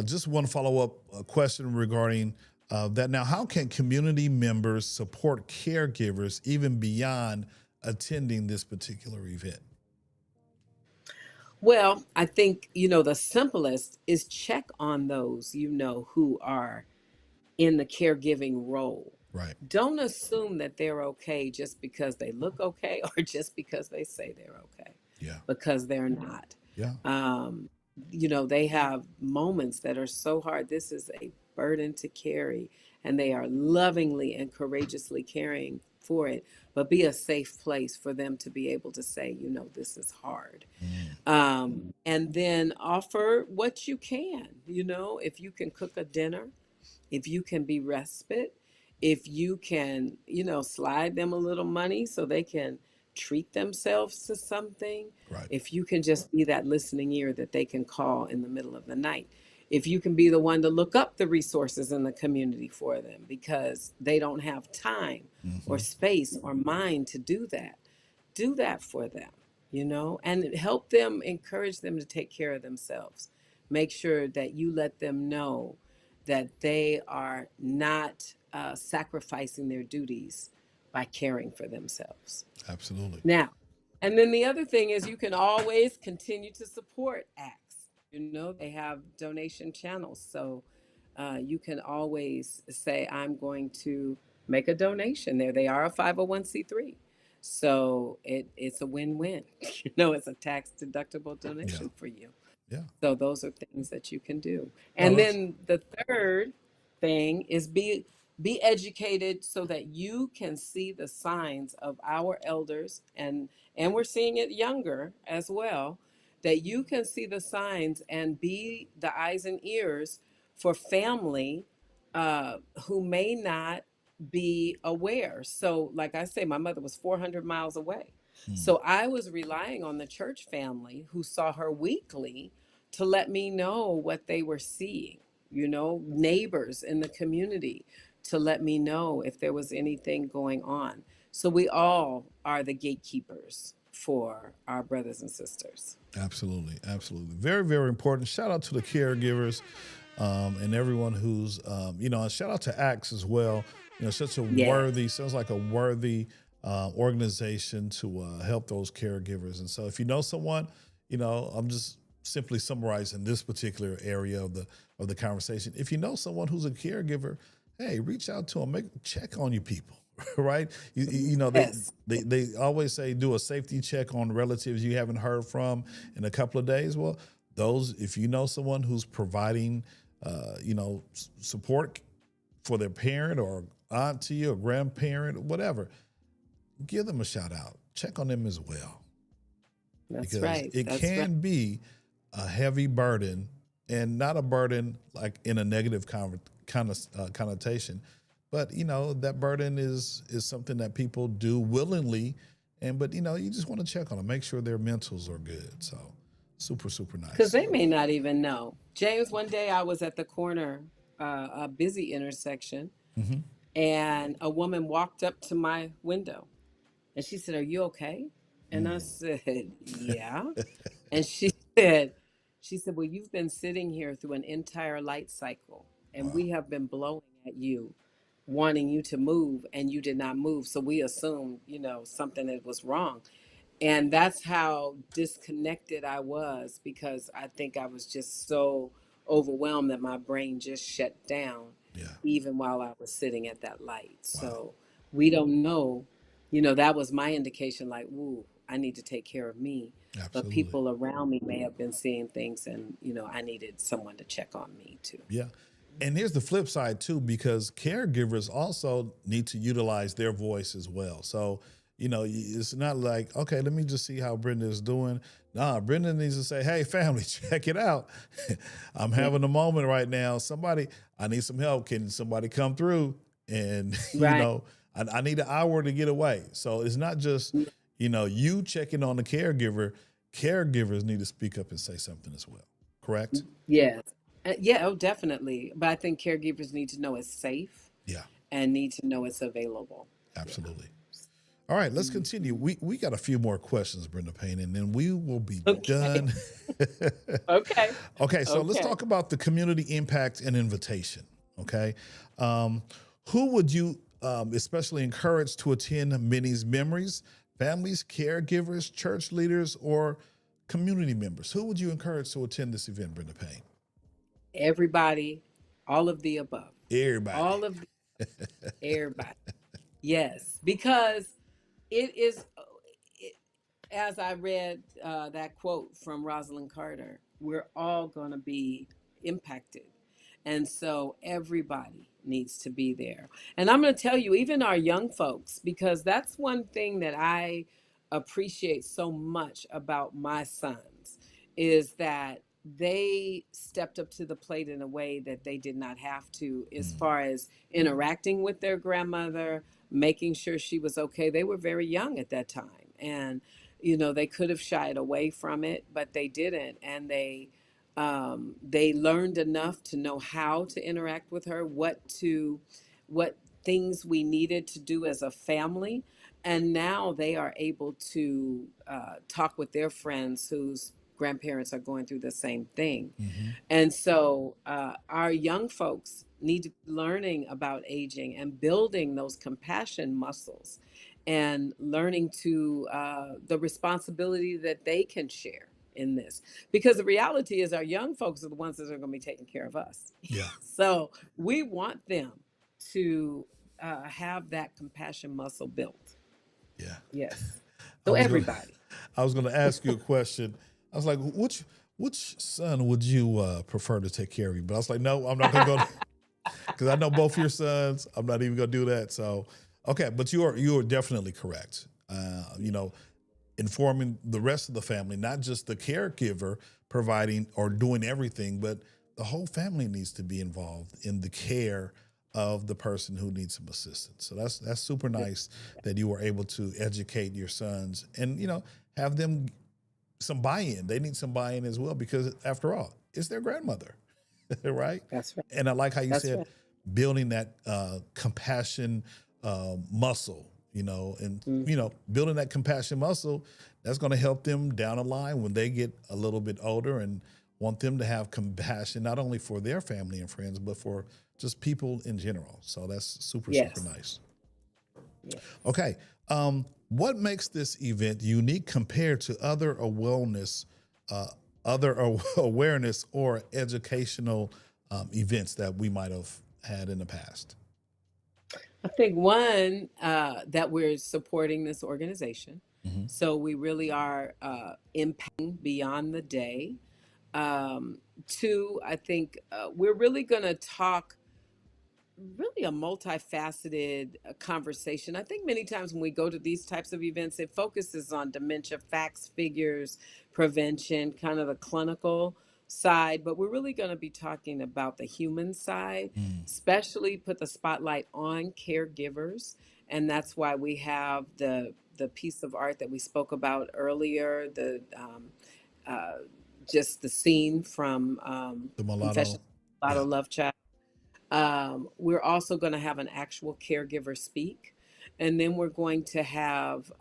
[SPEAKER 2] just one follow up question regarding that. Now, how can community members support caregivers even beyond attending this particular event?
[SPEAKER 1] Well, I think, the simplest is check on those, who are in the caregiving role.
[SPEAKER 2] Right.
[SPEAKER 1] Don't assume that they're okay just because they look okay or just because they say they're okay,
[SPEAKER 2] Yeah.
[SPEAKER 1] because they're not.
[SPEAKER 2] Yeah.
[SPEAKER 1] Um, they have moments that are so hard. This is a burden to carry, and they are lovingly and courageously caring for it, but be a safe place for them to be able to say, this is hard.
[SPEAKER 2] Mm,
[SPEAKER 1] And then offer what you can, if you can cook a dinner, if you can be respite, if you can, slide them a little money so they can treat themselves to something,
[SPEAKER 2] right.
[SPEAKER 1] if you can just be that listening ear that they can call in the middle of the night, if you can be the one to look up the resources in the community for them because they don't have time or
[SPEAKER 2] Hmm.
[SPEAKER 1] space or mind to do that for them, and help them, encourage them to take care of themselves. Make sure that you let them know that they are not sacrificing their duties by caring for themselves.
[SPEAKER 2] Absolutely.
[SPEAKER 1] Now, and then the other thing is you can always continue to support ACTS. They have donation channels. So you can always say, I'm going to make a donation there. They are a 501c3. So it's a win-win. It's a tax deductible
[SPEAKER 2] Yeah.
[SPEAKER 1] donation for you.
[SPEAKER 2] Yeah.
[SPEAKER 1] So those are things that you can do.
[SPEAKER 2] No,
[SPEAKER 1] And
[SPEAKER 2] that's
[SPEAKER 1] then the third thing is be educated so that you can see the signs of our elders, and we're seeing it younger as well, that you can see the signs and be the eyes and ears for family who may not be aware. So like I say, my mother was 400 miles away.
[SPEAKER 2] mm,
[SPEAKER 1] So I was relying on the church family who saw her weekly to let me know what they were seeing, neighbors in the community to let me know if there was anything going on. So we all are the gatekeepers for our brothers and sisters.
[SPEAKER 2] absolutely. Absolutely. Very, very important. Shout out to the caregivers and everyone who's, and shout out to ACTS as well. Such a
[SPEAKER 1] Yes.
[SPEAKER 2] worthy, sounds like a worthy organization to help those caregivers. And so if you know someone, I'm just simply summarizing this particular area of the conversation. If you know someone who's a caregiver, hey, reach out to them, check on you people, right?
[SPEAKER 1] Yes.
[SPEAKER 2] They always say do a safety check on relatives you haven't heard from in a couple of days. Well, if you know someone who's providing, support for their parent or auntie or grandparent, whatever, give them a shout out. Check on them as well,
[SPEAKER 1] That's
[SPEAKER 2] because
[SPEAKER 1] right.
[SPEAKER 2] it
[SPEAKER 1] That's right.
[SPEAKER 2] can be a heavy burden, and not a burden like in a negative connotation, but that burden is something that people do willingly, but you just want to check on them, make sure their mentals are good. So super, super
[SPEAKER 1] Because
[SPEAKER 2] nice.
[SPEAKER 1] they may not even know. James, one day I was at the corner, a busy intersection,
[SPEAKER 2] Hmm.
[SPEAKER 1] and a woman walked up to my window and she said, "Are you okay?" And I
[SPEAKER 2] Mm.
[SPEAKER 1] said, "Yeah." And she said, "Well, you've been sitting here through an entire light cycle. and
[SPEAKER 2] Wow.
[SPEAKER 1] we have been blowing at you, wanting you to move, and you did not move. So we assumed, something that was wrong. And that's how disconnected I was, because I think I was just so overwhelmed that my brain just shut down,
[SPEAKER 2] Yeah.
[SPEAKER 1] even while I was sitting at that light.
[SPEAKER 2] Wow.
[SPEAKER 1] So we don't know, that was my indication, like, ooh, I need to take care of me. But
[SPEAKER 2] Absolutely.
[SPEAKER 1] people around me may have been seeing things, and, I needed someone to check on me too.
[SPEAKER 2] Yeah. And here's the flip side too, because caregivers also need to utilize their voice as well. So, it's not like, okay, let me just see how Brenda is doing. Nah, Brenda needs to say, hey, family, check it out. I'm
[SPEAKER 1] Yeah.
[SPEAKER 2] having a moment right now. I need some help. Can somebody come through? And,
[SPEAKER 1] Right.
[SPEAKER 2] I need an hour to get away. So it's not just, you checking on the caregiver. Caregivers need to speak up and say something as well. Correct?
[SPEAKER 1] Yes. Yeah, oh, definitely. But I think caregivers need to know it's safe
[SPEAKER 2] Yeah,
[SPEAKER 1] and need to know it's available. Yeah.
[SPEAKER 2] absolutely. All right, let's continue.
[SPEAKER 1] Mhm.
[SPEAKER 2] We got a few more questions, Brenda Payne, and then we will be
[SPEAKER 1] Okay.
[SPEAKER 2] done.
[SPEAKER 1] Okay.
[SPEAKER 2] Okay, so let's
[SPEAKER 1] Okay.
[SPEAKER 2] talk about the community impact and invitation. Okay, um, who would you especially encourage to attend Minnie's Memories? Families, caregivers, church leaders, or community members? Who would you encourage to attend this event, Brenda Payne?
[SPEAKER 1] Everybody, all of the above.
[SPEAKER 2] Everybody.
[SPEAKER 1] All of the everybody. Yes, because it is it, as I read that quote from Rosalind Carter, we're all going to be impacted. And so everybody needs to be there. And I'm going to tell you, even our young folks, because that's one thing that I appreciate so much about my sons, is that they stepped up to the plate in a way that they did not have to, as
[SPEAKER 2] Mm,
[SPEAKER 1] far as interacting with their grandmother, making sure she was okay. They were very young at that time. And, they could have shied away from it, but they didn't. And they learned enough to know how to interact with her, what things we needed to do as a family, and now they are able to talk with their friends whose grandparents are going through the same thing.
[SPEAKER 2] hmm.
[SPEAKER 1] And so our young folks need to be learning about aging and building those compassion muscles, and learning to the responsibility that they can share in this, because the reality is our young folks are the ones that are going to be taking care of us.
[SPEAKER 2] Yeah,
[SPEAKER 1] So we want them to have that compassion muscle built.
[SPEAKER 2] yeah.
[SPEAKER 1] Yes.
[SPEAKER 2] I
[SPEAKER 1] So
[SPEAKER 2] was gonna,
[SPEAKER 1] everybody.
[SPEAKER 2] I was gonna ask you a question. I was like, which son would you prefer to take care of you? But I was like, no, I'm not gonna go because I know both your sons. I'm not even gonna do that. So, okay, but you are definitely correct. Informing the rest of the family, not just the caregiver providing or doing everything, but the whole family needs to be involved in the care of the person who needs some assistance. So that's super nice that you were able to educate your sons and have them some buy-in. They need some buy-in as well because after all, it's their grandmother, right?
[SPEAKER 1] That's right.
[SPEAKER 2] And I like how you
[SPEAKER 1] That's
[SPEAKER 2] said
[SPEAKER 1] right.
[SPEAKER 2] building that compassion muscle, and
[SPEAKER 1] Mhm.
[SPEAKER 2] building that compassion muscle that's going to help them down the line when they get a little bit older and want them to have compassion not only for their family and friends but for just people in general. So that's super super
[SPEAKER 1] Yes.
[SPEAKER 2] nice.
[SPEAKER 1] Yes.
[SPEAKER 2] Okay, what makes this event unique compared to uh, other awareness or educational events that we might have had in the past?
[SPEAKER 1] I think one, that we're supporting this organization.
[SPEAKER 2] Hmm.
[SPEAKER 1] So we really are impacting beyond the day. Two, I think we're really going to talk, really a multifaceted conversation. I think many times when we go to these types of events, it focuses on dementia, facts, figures, prevention, kind of the clinical side, but we're really going to be talking about the human side,
[SPEAKER 2] Mm.
[SPEAKER 1] especially put the spotlight on caregivers. And that's why we have the piece of art that we spoke about earlier, the uh, just the scene from
[SPEAKER 2] The
[SPEAKER 1] Confessions
[SPEAKER 2] mulatto.
[SPEAKER 1] of a
[SPEAKER 2] Yeah.
[SPEAKER 1] Love Child. We're also going to have an actual caregiver speak, and then we're going to have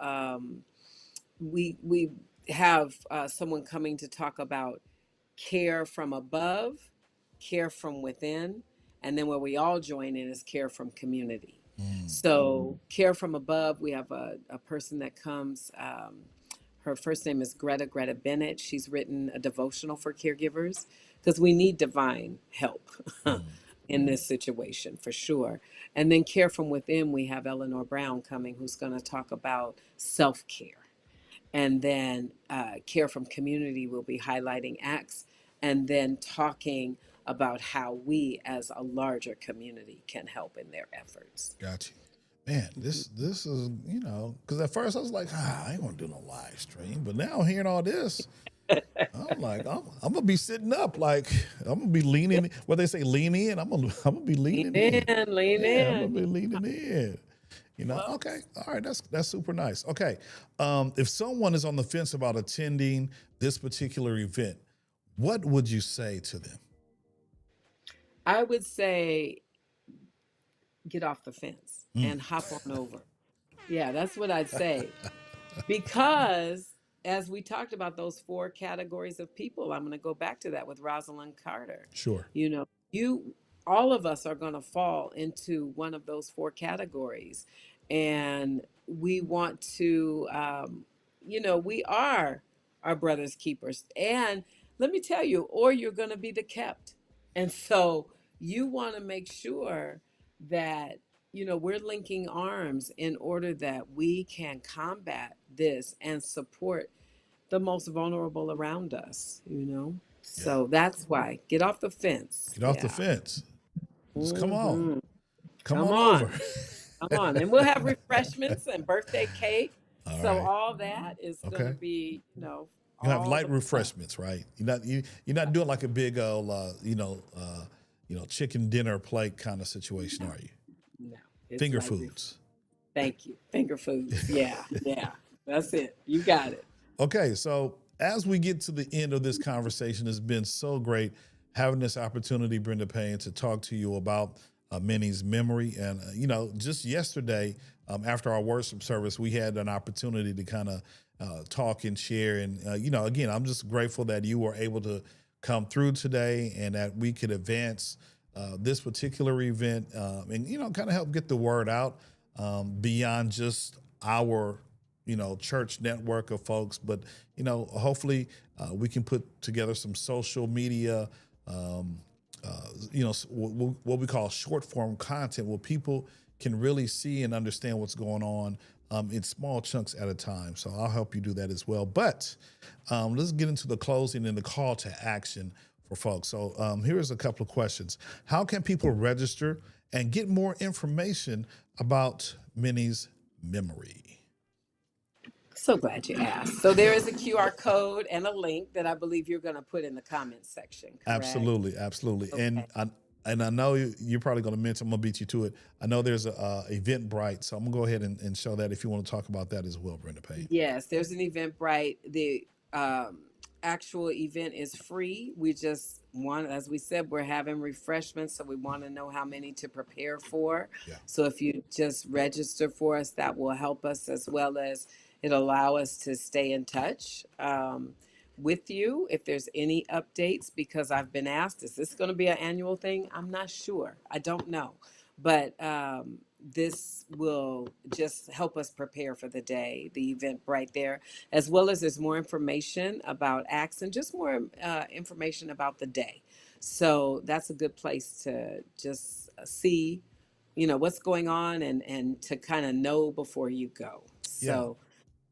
[SPEAKER 1] we have someone coming to talk about care from above, care from within, And then where we all join in is care from community.
[SPEAKER 2] Mm.
[SPEAKER 1] So care from above, we have a person that comes. Her first name is Greta Bennett. She's written a devotional for caregivers because we need divine help
[SPEAKER 2] Mm.
[SPEAKER 1] in this situation for sure. And then care from within, we have Eleanor Brown coming, who's going to talk about self care. And then care from community will be highlighting acts and then talking about how we as a larger community can help in their efforts.
[SPEAKER 2] Got you. Man,
[SPEAKER 1] Mhm.
[SPEAKER 2] this is, because at first I was like, I ain't gonna do no live stream. But now hearing all this, I'm like, I'm gonna be sitting up, like I'm gonna be leaning. What they say, lean in. I'm gonna be
[SPEAKER 1] Lean
[SPEAKER 2] leaning in.
[SPEAKER 1] in, lean
[SPEAKER 2] Yeah, I'm gonna
[SPEAKER 1] in.
[SPEAKER 2] be leaning in.
[SPEAKER 1] Well,
[SPEAKER 2] Okay, all right, that's super nice. Okay, if someone is on the fence about attending this particular event, what would you say to them?
[SPEAKER 1] I would say get off the fence
[SPEAKER 2] Mm.
[SPEAKER 1] and hop on over. Yeah, that's what I'd say. Because as we talked about those four categories of people, I'm going to go back to that with Rosalind Carter.
[SPEAKER 2] Sure.
[SPEAKER 1] You know, you all of us are going to fall into one of those four categories, and we want to, we are our brother's keepers. And let me tell you, or you're going to be the kept. And so you want to make sure that we're linking arms in order that we can combat this and support the most vulnerable around us.
[SPEAKER 2] Yeah.
[SPEAKER 1] So that's why get off the fence.
[SPEAKER 2] Get off the
[SPEAKER 1] Yeah.
[SPEAKER 2] fence. Just come on.
[SPEAKER 1] Hmm.
[SPEAKER 2] Come
[SPEAKER 1] Come
[SPEAKER 2] on over.
[SPEAKER 1] on. Come on. And we'll have refreshments and birthday cake.
[SPEAKER 2] All
[SPEAKER 1] So
[SPEAKER 2] right.
[SPEAKER 1] all that is going to
[SPEAKER 2] Okay.
[SPEAKER 1] be,
[SPEAKER 2] You have
[SPEAKER 1] all
[SPEAKER 2] light
[SPEAKER 1] the fun.
[SPEAKER 2] refreshments, right? You're not doing like a big old chicken dinner plate kind of situation,
[SPEAKER 1] No,
[SPEAKER 2] are you?
[SPEAKER 1] no. It's
[SPEAKER 2] Finger
[SPEAKER 1] like,
[SPEAKER 2] foods.
[SPEAKER 1] thank you. Finger foods. Yeah. Yeah. That's it. You got it.
[SPEAKER 2] Okay, so as we get to the end of this conversation, it's been so great having this opportunity, Brenda Payne, to talk to you about Minnie's memory. And, just yesterday, after our worship service, we had an opportunity to kind of talk and share. And, again, I'm just grateful that you were able to come through today and that we could advance this particular event and, kind of help get the word out beyond just our church network of folks, but hopefully we can put together some social media, what we call short form content, where people can really see and understand what's going on in small chunks at a time. So I'll help you do that as well. But let's get into the closing and the call to action for folks. So here's a couple of questions. How can people register and get more information about Minnie's memory?
[SPEAKER 1] So glad you asked. So there is a QR code and a link that I believe you're going to put in the comments section, correct?
[SPEAKER 2] Absolutely, absolutely.
[SPEAKER 1] Okay.
[SPEAKER 2] And I know you're probably going to mention. I'm going to beat you to it. I know there's a Eventbrite, so I'm going to go ahead and show that if you want to talk about that as well, Brenda Payne.
[SPEAKER 1] Yes, there's an Eventbrite. The actual event is free. We just want, as we said, we're having refreshments, so we want to know how many to prepare for.
[SPEAKER 2] Yeah.
[SPEAKER 1] So if you just register for us, that will help us, as well as it allow us to stay in touch with you if there's any updates, because I've been asked, is this going to be an annual thing? I'm not sure. I don't know. But this will just help us prepare for the day, the event right there, as well as there's more information about acts and just more information about the day. So that's a good place to just see, what's going on and to kind of know before you go.
[SPEAKER 2] Yeah.
[SPEAKER 1] So,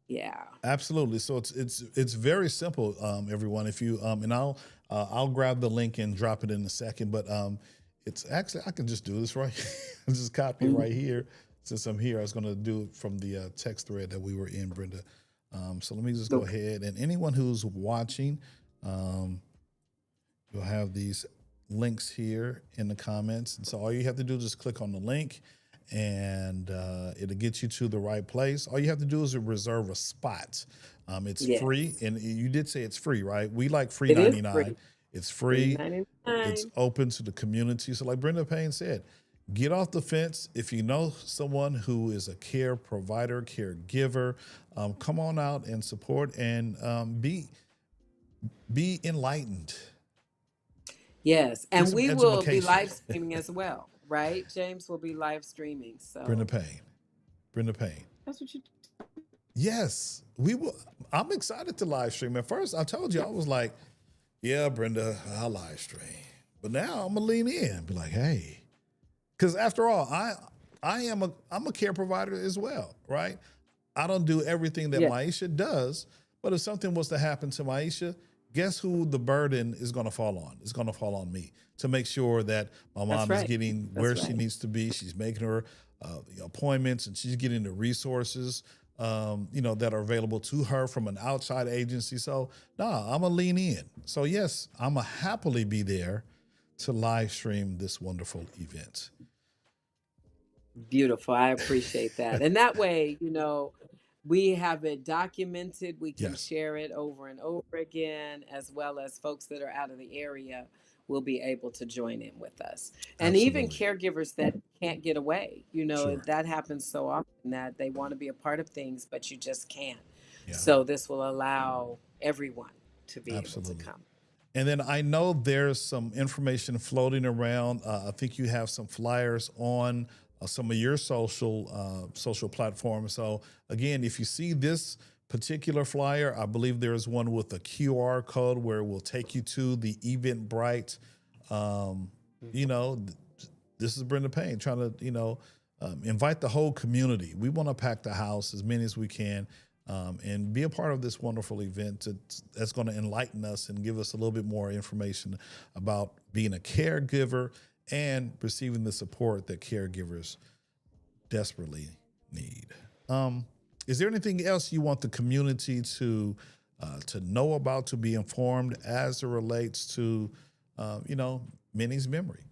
[SPEAKER 1] yeah.
[SPEAKER 2] Absolutely. So it's very simple, everyone. If you and I'll grab the link and drop it in a second. But it's actually, I can just do this right. Just copy it right here. Since I'm here, I was going to do it from the text thread that we were in, Brenda. So let me just go ahead, and anyone who's watching, you'll have these links here in the comments. And so all you have to do is just click on the link, and it'll get you to the right place. All you have to do is reserve a spot. It's
[SPEAKER 1] Yes.
[SPEAKER 2] free, and you did say it's free, right? We like free
[SPEAKER 1] It is
[SPEAKER 2] 99.
[SPEAKER 1] free.
[SPEAKER 2] It's free. It's
[SPEAKER 1] $3.99.
[SPEAKER 2] open to the community. So like Brenda Payne said, get off the fence. If you know someone who is a care provider, caregiver, come on out and support and be enlightened.
[SPEAKER 1] Yes,
[SPEAKER 2] Get
[SPEAKER 1] and
[SPEAKER 2] some
[SPEAKER 1] we will be
[SPEAKER 2] education.
[SPEAKER 1] live streaming as well, right? James will be live streaming.
[SPEAKER 2] Brenda
[SPEAKER 1] So
[SPEAKER 2] Payne. Brenda Payne.
[SPEAKER 1] that's what you
[SPEAKER 2] Yes, we will. I'm excited to live stream. At first, I told you, I was like, yeah, Brenda, I'll live stream. But now I'm gonna lean in, be like, hey, because after all, I'm a care provider as well, right? I don't do everything that
[SPEAKER 1] Yeah,
[SPEAKER 2] Maisha does, but if something was to happen to Maisha, guess who the burden is going to fall on? It's going to fall on me to make sure that my
[SPEAKER 1] that's
[SPEAKER 2] mom is
[SPEAKER 1] right.
[SPEAKER 2] getting where
[SPEAKER 1] That's
[SPEAKER 2] she
[SPEAKER 1] right.
[SPEAKER 2] needs to be. She's making her appointments and she's getting the resources, that are available to her from an outside agency. So, I'm going to lean in. So, yes, I'm going to happily be there to live stream this wonderful event.
[SPEAKER 1] Beautiful. I appreciate that. And that way, we have it documented. We can
[SPEAKER 2] Yes,
[SPEAKER 1] share it over and over again, as well as folks that are out of the area will be able to join in with us. And even
[SPEAKER 2] absolutely.
[SPEAKER 1] caregivers that can't get away,
[SPEAKER 2] Sure.
[SPEAKER 1] that happens so often that they want to be a part of things, but you just can't.
[SPEAKER 2] Yeah,
[SPEAKER 1] So this will allow everyone to be able to
[SPEAKER 2] absolutely.
[SPEAKER 1] come.
[SPEAKER 2] And then I know there's some information floating around. I think you have some flyers on some of your social platforms. So again, if you see this particular flyer, I believe there's one with a QR code where it will take you to the Eventbrite. Um, you know, this is Brenda Payne trying to invite the whole community. We want to pack the house as many as we can. And be a part of this wonderful event that's going to enlighten us and give us a little bit more information about being a caregiver and receiving the support that caregivers desperately need. Is there anything else you want the community to know about, to be informed as it relates to, Minnie's memory?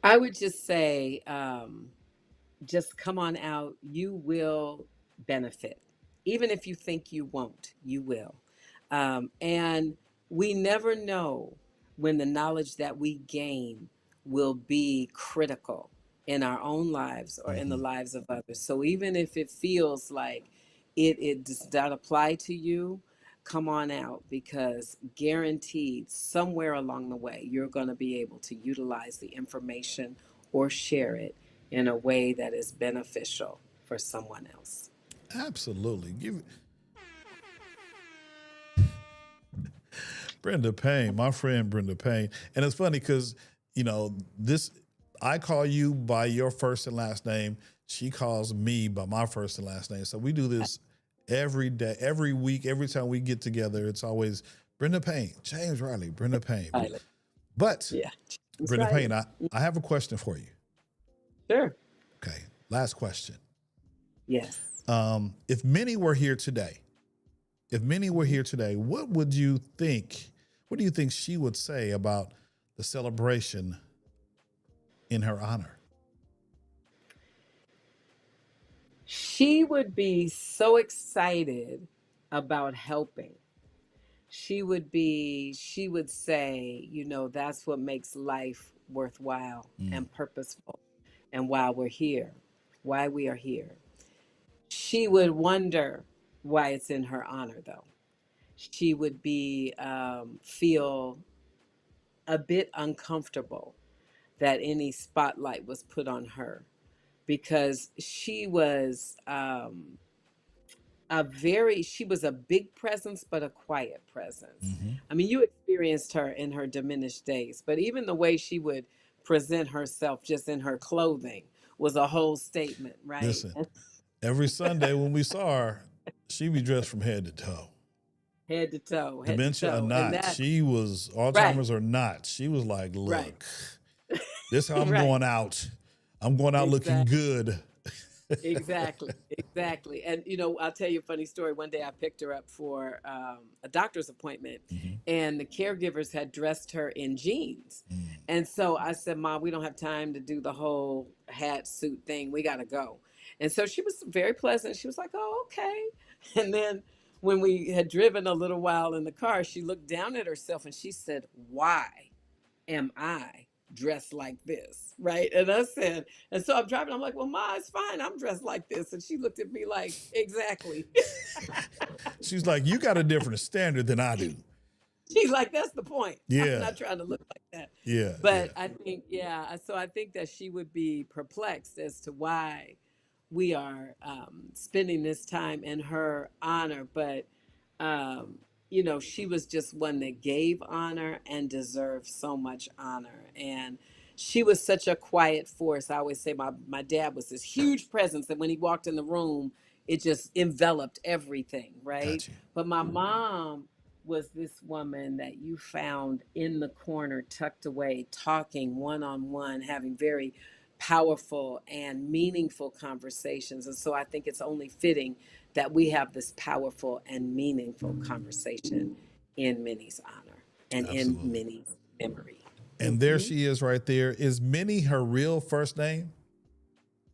[SPEAKER 1] I would just say, just come on out. You will benefit. Even if you think you won't, you will. And we never know when the knowledge that we gain will be critical in our own lives or in the
[SPEAKER 2] Hmm.
[SPEAKER 1] lives of others. So even if it feels like it does not apply to you, come on out, because guaranteed somewhere along the way you're going to be able to utilize the information or share it in a way that is beneficial for someone else.
[SPEAKER 2] Absolutely. Give Brenda Payne, my friend Brenda Payne. And it's funny because, this, I call you by your first and last name. She calls me by my first and last name. So we do this every day, every week, every time we get together. It's always Brenda Payne, James Riley, Brenda Payne.
[SPEAKER 1] Riley.
[SPEAKER 2] But
[SPEAKER 1] Yeah. James
[SPEAKER 2] Brenda Payne,
[SPEAKER 1] Riley.
[SPEAKER 2] I have a question for you.
[SPEAKER 1] Sure.
[SPEAKER 2] Okay. Last question.
[SPEAKER 1] Yes.
[SPEAKER 2] If Minnie were here today, what would you think? What do you think she would say about the celebration in her honor?
[SPEAKER 1] She would be so excited about helping. She would say, that's what makes life worthwhile
[SPEAKER 2] Mm,
[SPEAKER 1] and purposeful. And why we are here. She would wonder why it's in her honor, though. She would be feel a bit uncomfortable that any spotlight was put on her, because she was a big presence, but a quiet presence.
[SPEAKER 2] hmm.
[SPEAKER 1] I mean, you experienced her in her diminished days, but even the way she would present herself just in her clothing was a whole statement, right?
[SPEAKER 2] Listen, every Sunday when we saw her, she be dressed from head to toe.
[SPEAKER 1] Head to toe, head to
[SPEAKER 2] Dementia or
[SPEAKER 1] toe. And
[SPEAKER 2] not,
[SPEAKER 1] that,
[SPEAKER 2] she was
[SPEAKER 1] right,
[SPEAKER 2] Alzheimer's or not. She was like,
[SPEAKER 1] right,
[SPEAKER 2] "Look, this how I'm
[SPEAKER 1] right.
[SPEAKER 2] going out. I'm going out looking
[SPEAKER 1] Exactly.
[SPEAKER 2] good."
[SPEAKER 1] Exactly, exactly. And I'll tell you a funny story. One day I picked her up for a doctor's appointment,
[SPEAKER 2] Hmm.
[SPEAKER 1] and the caregivers had dressed her in jeans.
[SPEAKER 2] Mm.
[SPEAKER 1] And so I said, Mom, we don't have time to do the whole hat suit thing. We got to go. And so she was very pleasant. She was like, oh, okay. And then when we had driven a little while in the car, she looked down at herself and she said, why am I dressed like this? Right. And I said, and so I'm driving, I'm like, well, Ma, it's fine. I'm dressed like this. And she looked at me like, exactly.
[SPEAKER 2] She's like, "You got a different standard than I do."
[SPEAKER 1] She's like, that's the point. I'm
[SPEAKER 2] Yeah.
[SPEAKER 1] not trying to look like that.
[SPEAKER 2] Yeah. Yeah.
[SPEAKER 1] But I think, yeah, so I think that she would be perplexed as to why we are spending this time in her honor. But, um, she was just one that gave honor and deserved so much honor. And she was such a quiet force. I always say my dad was this huge presence that when he walked in the room, it just enveloped everything, right?
[SPEAKER 2] Got you.
[SPEAKER 1] But my mom was this woman that you found in the corner, tucked away, talking one on one, having very powerful and meaningful conversations. And so I think it's only fitting that we have this powerful and meaningful conversation in Minnie's honor and in
[SPEAKER 2] Absolutely.
[SPEAKER 1] Minnie's memory.
[SPEAKER 2] And there
[SPEAKER 1] Mhm.
[SPEAKER 2] she is right there. Is Minnie her real first name?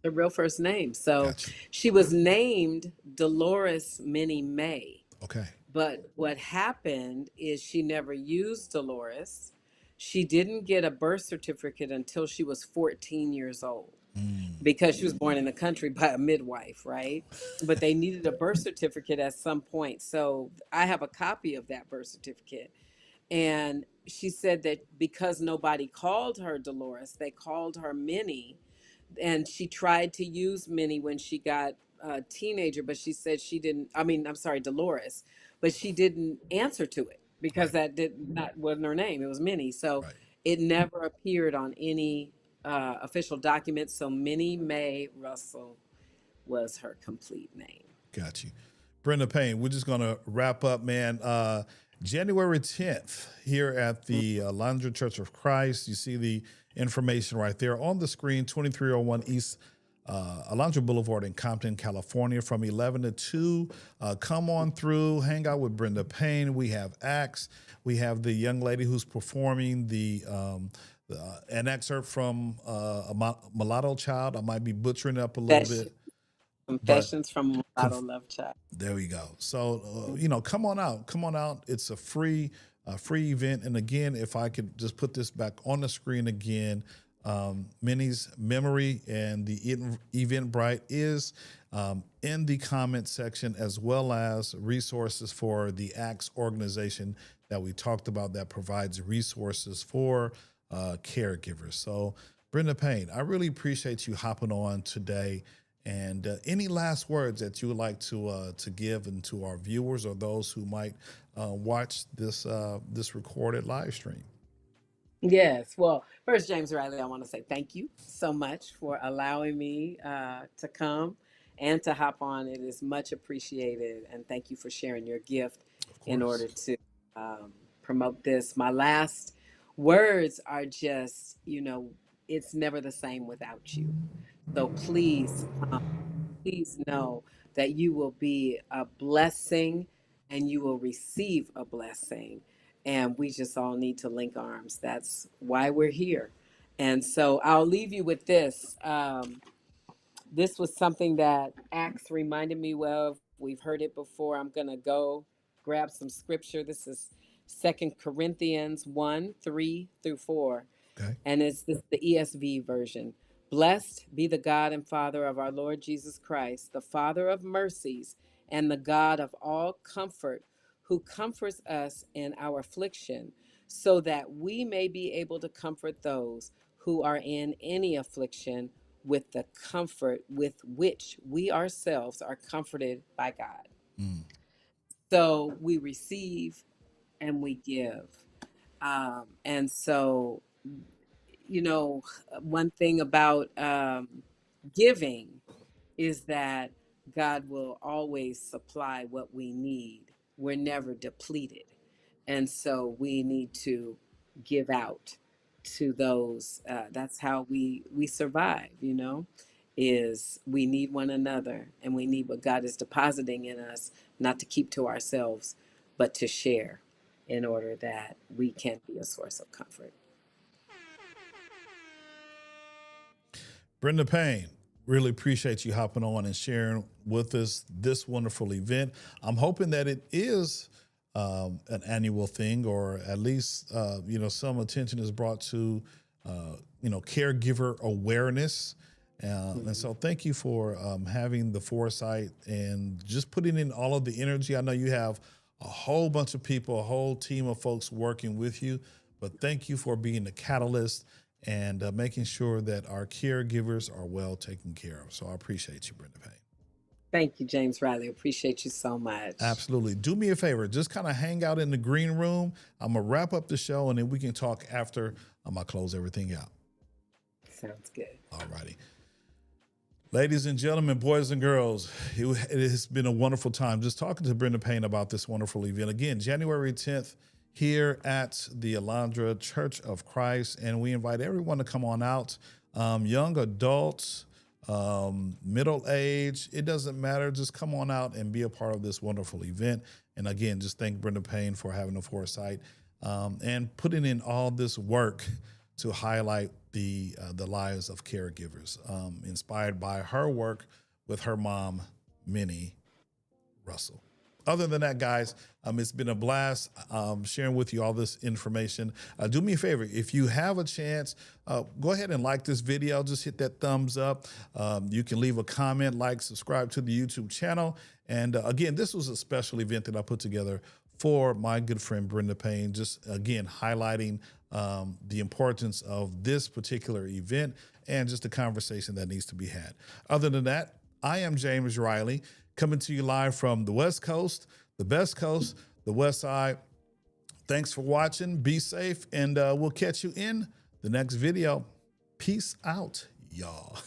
[SPEAKER 1] The real first name. So
[SPEAKER 2] Got you.
[SPEAKER 1] she was named Dolores Minnie May.
[SPEAKER 2] Okay.
[SPEAKER 1] But what happened is she never used Dolores. She didn't get a birth certificate until she was 14 years old
[SPEAKER 2] Mm.
[SPEAKER 1] because she was born in the country by a midwife, right? But they needed a birth certificate at some point. So I have a copy of that birth certificate. And she said that because nobody called her Dolores, they called her Minnie, and she tried to use Minnie when she got a teenager, but she said she didn't. I mean, I'm sorry, Dolores, but she didn't answer to it because
[SPEAKER 2] Right.
[SPEAKER 1] that wasn't her name. It was Minnie, so
[SPEAKER 2] Right.
[SPEAKER 1] it never appeared on any official documents. So Minnie Mae Russell was her complete name.
[SPEAKER 2] Got you. Brenda Payne, we're just going to wrap up, man. January 10th here at the Alondra Church of Christ. You see the information right there on the screen, 2301 East Alondra Boulevard in Compton, California, from 11 to 2. Come on through, hang out with Brenda Payne. We have acts. We have the young lady who's performing an excerpt from a mulatto child. I might be butchering it up a little bit, but
[SPEAKER 1] Confessions from a Mulatto Love Child.
[SPEAKER 2] there we go. So, come on out. Come on out. It's a free event. And again, if I could just put this back on the screen again, Minnie's memory and the Eventbrite is in the comment section, as well as resources for the ACTS organization that we talked about that provides resources for caregivers. So, Brenda Payne, I really appreciate you hopping on today. And any last words that you would like to give and to our viewers or those who might watch this recorded live stream?
[SPEAKER 1] Yes. Well, first, James Riley, I want to say thank you so much for allowing me to come and to hop on. It is much appreciated. And thank you for sharing your gift
[SPEAKER 2] Of
[SPEAKER 1] in
[SPEAKER 2] course.
[SPEAKER 1] order to promote this. My last words are just, it's never the same without you. So please know that you will be a blessing and you will receive a blessing. And we just all need to link arms. That's why we're here. And so I'll leave you with this. This was something that Acts reminded me of. We've heard it before. I'm going to go grab some scripture. This is Second Corinthians 1:3-4.
[SPEAKER 2] Okay.
[SPEAKER 1] And it's the ESV version. Blessed be the God and Father of our Lord Jesus Christ, the Father of mercies and the God of all comfort, who comforts us in our affliction, so that we may be able to comfort those who are in any affliction with the comfort with which we ourselves are comforted by God.
[SPEAKER 2] Mm.
[SPEAKER 1] So we receive and we give. And so one thing about giving is that God will always supply what we need. We're never depleted. And so we need to give out to those. That's how we survive, is we need one another and we need what God is depositing in us, not to keep to ourselves, but to share in order that we can be a source of comfort.
[SPEAKER 2] Brenda Payne, really appreciate you hopping on and sharing with us this wonderful event. I'm hoping that it is an annual thing, or at least some attention is brought to caregiver awareness. And so thank you for having the foresight and just putting in all of the energy. I know you have a whole bunch of people, a whole team of folks working with you. But thank you for being the catalyst and making sure that our caregivers are well taken care of. So I appreciate you, Brenda Payne.
[SPEAKER 1] Thank you, James Riley. Appreciate you so much.
[SPEAKER 2] Absolutely. Do me a favor. Just kind of hang out in the green room. I'm going to wrap up the show, and then we can talk after I'm going to close everything out.
[SPEAKER 1] Sounds good.
[SPEAKER 2] All righty. Ladies and gentlemen, boys and girls, it has been a wonderful time just talking to Brenda Payne about this wonderful event. Again, January 10th here at the Alondra Church of Christ, and we invite everyone to come on out, young adults, middle age, it doesn't matter. Just come on out and be a part of this wonderful event. And again, just thank Brenda Payne for having the foresight and putting in all this work to highlight the lives of caregivers, inspired by her work with her mom, Minnie Russell. Other than that, guys, it's been a blast sharing with you all this information. Do me a favor. If you have a chance, go ahead and like this video. Just hit that thumbs up. You can leave a comment, like, subscribe to the YouTube channel. And again, this was a special event that I put together for my good friend Brenda Payne, just again highlighting the importance of this particular event and just a conversation that needs to be had. Other than that, I am James Riley, coming to you live from the West Coast, the best coast, the West Side. Thanks for watching. Be safe, and we'll catch you in the next video. Peace out, y'all.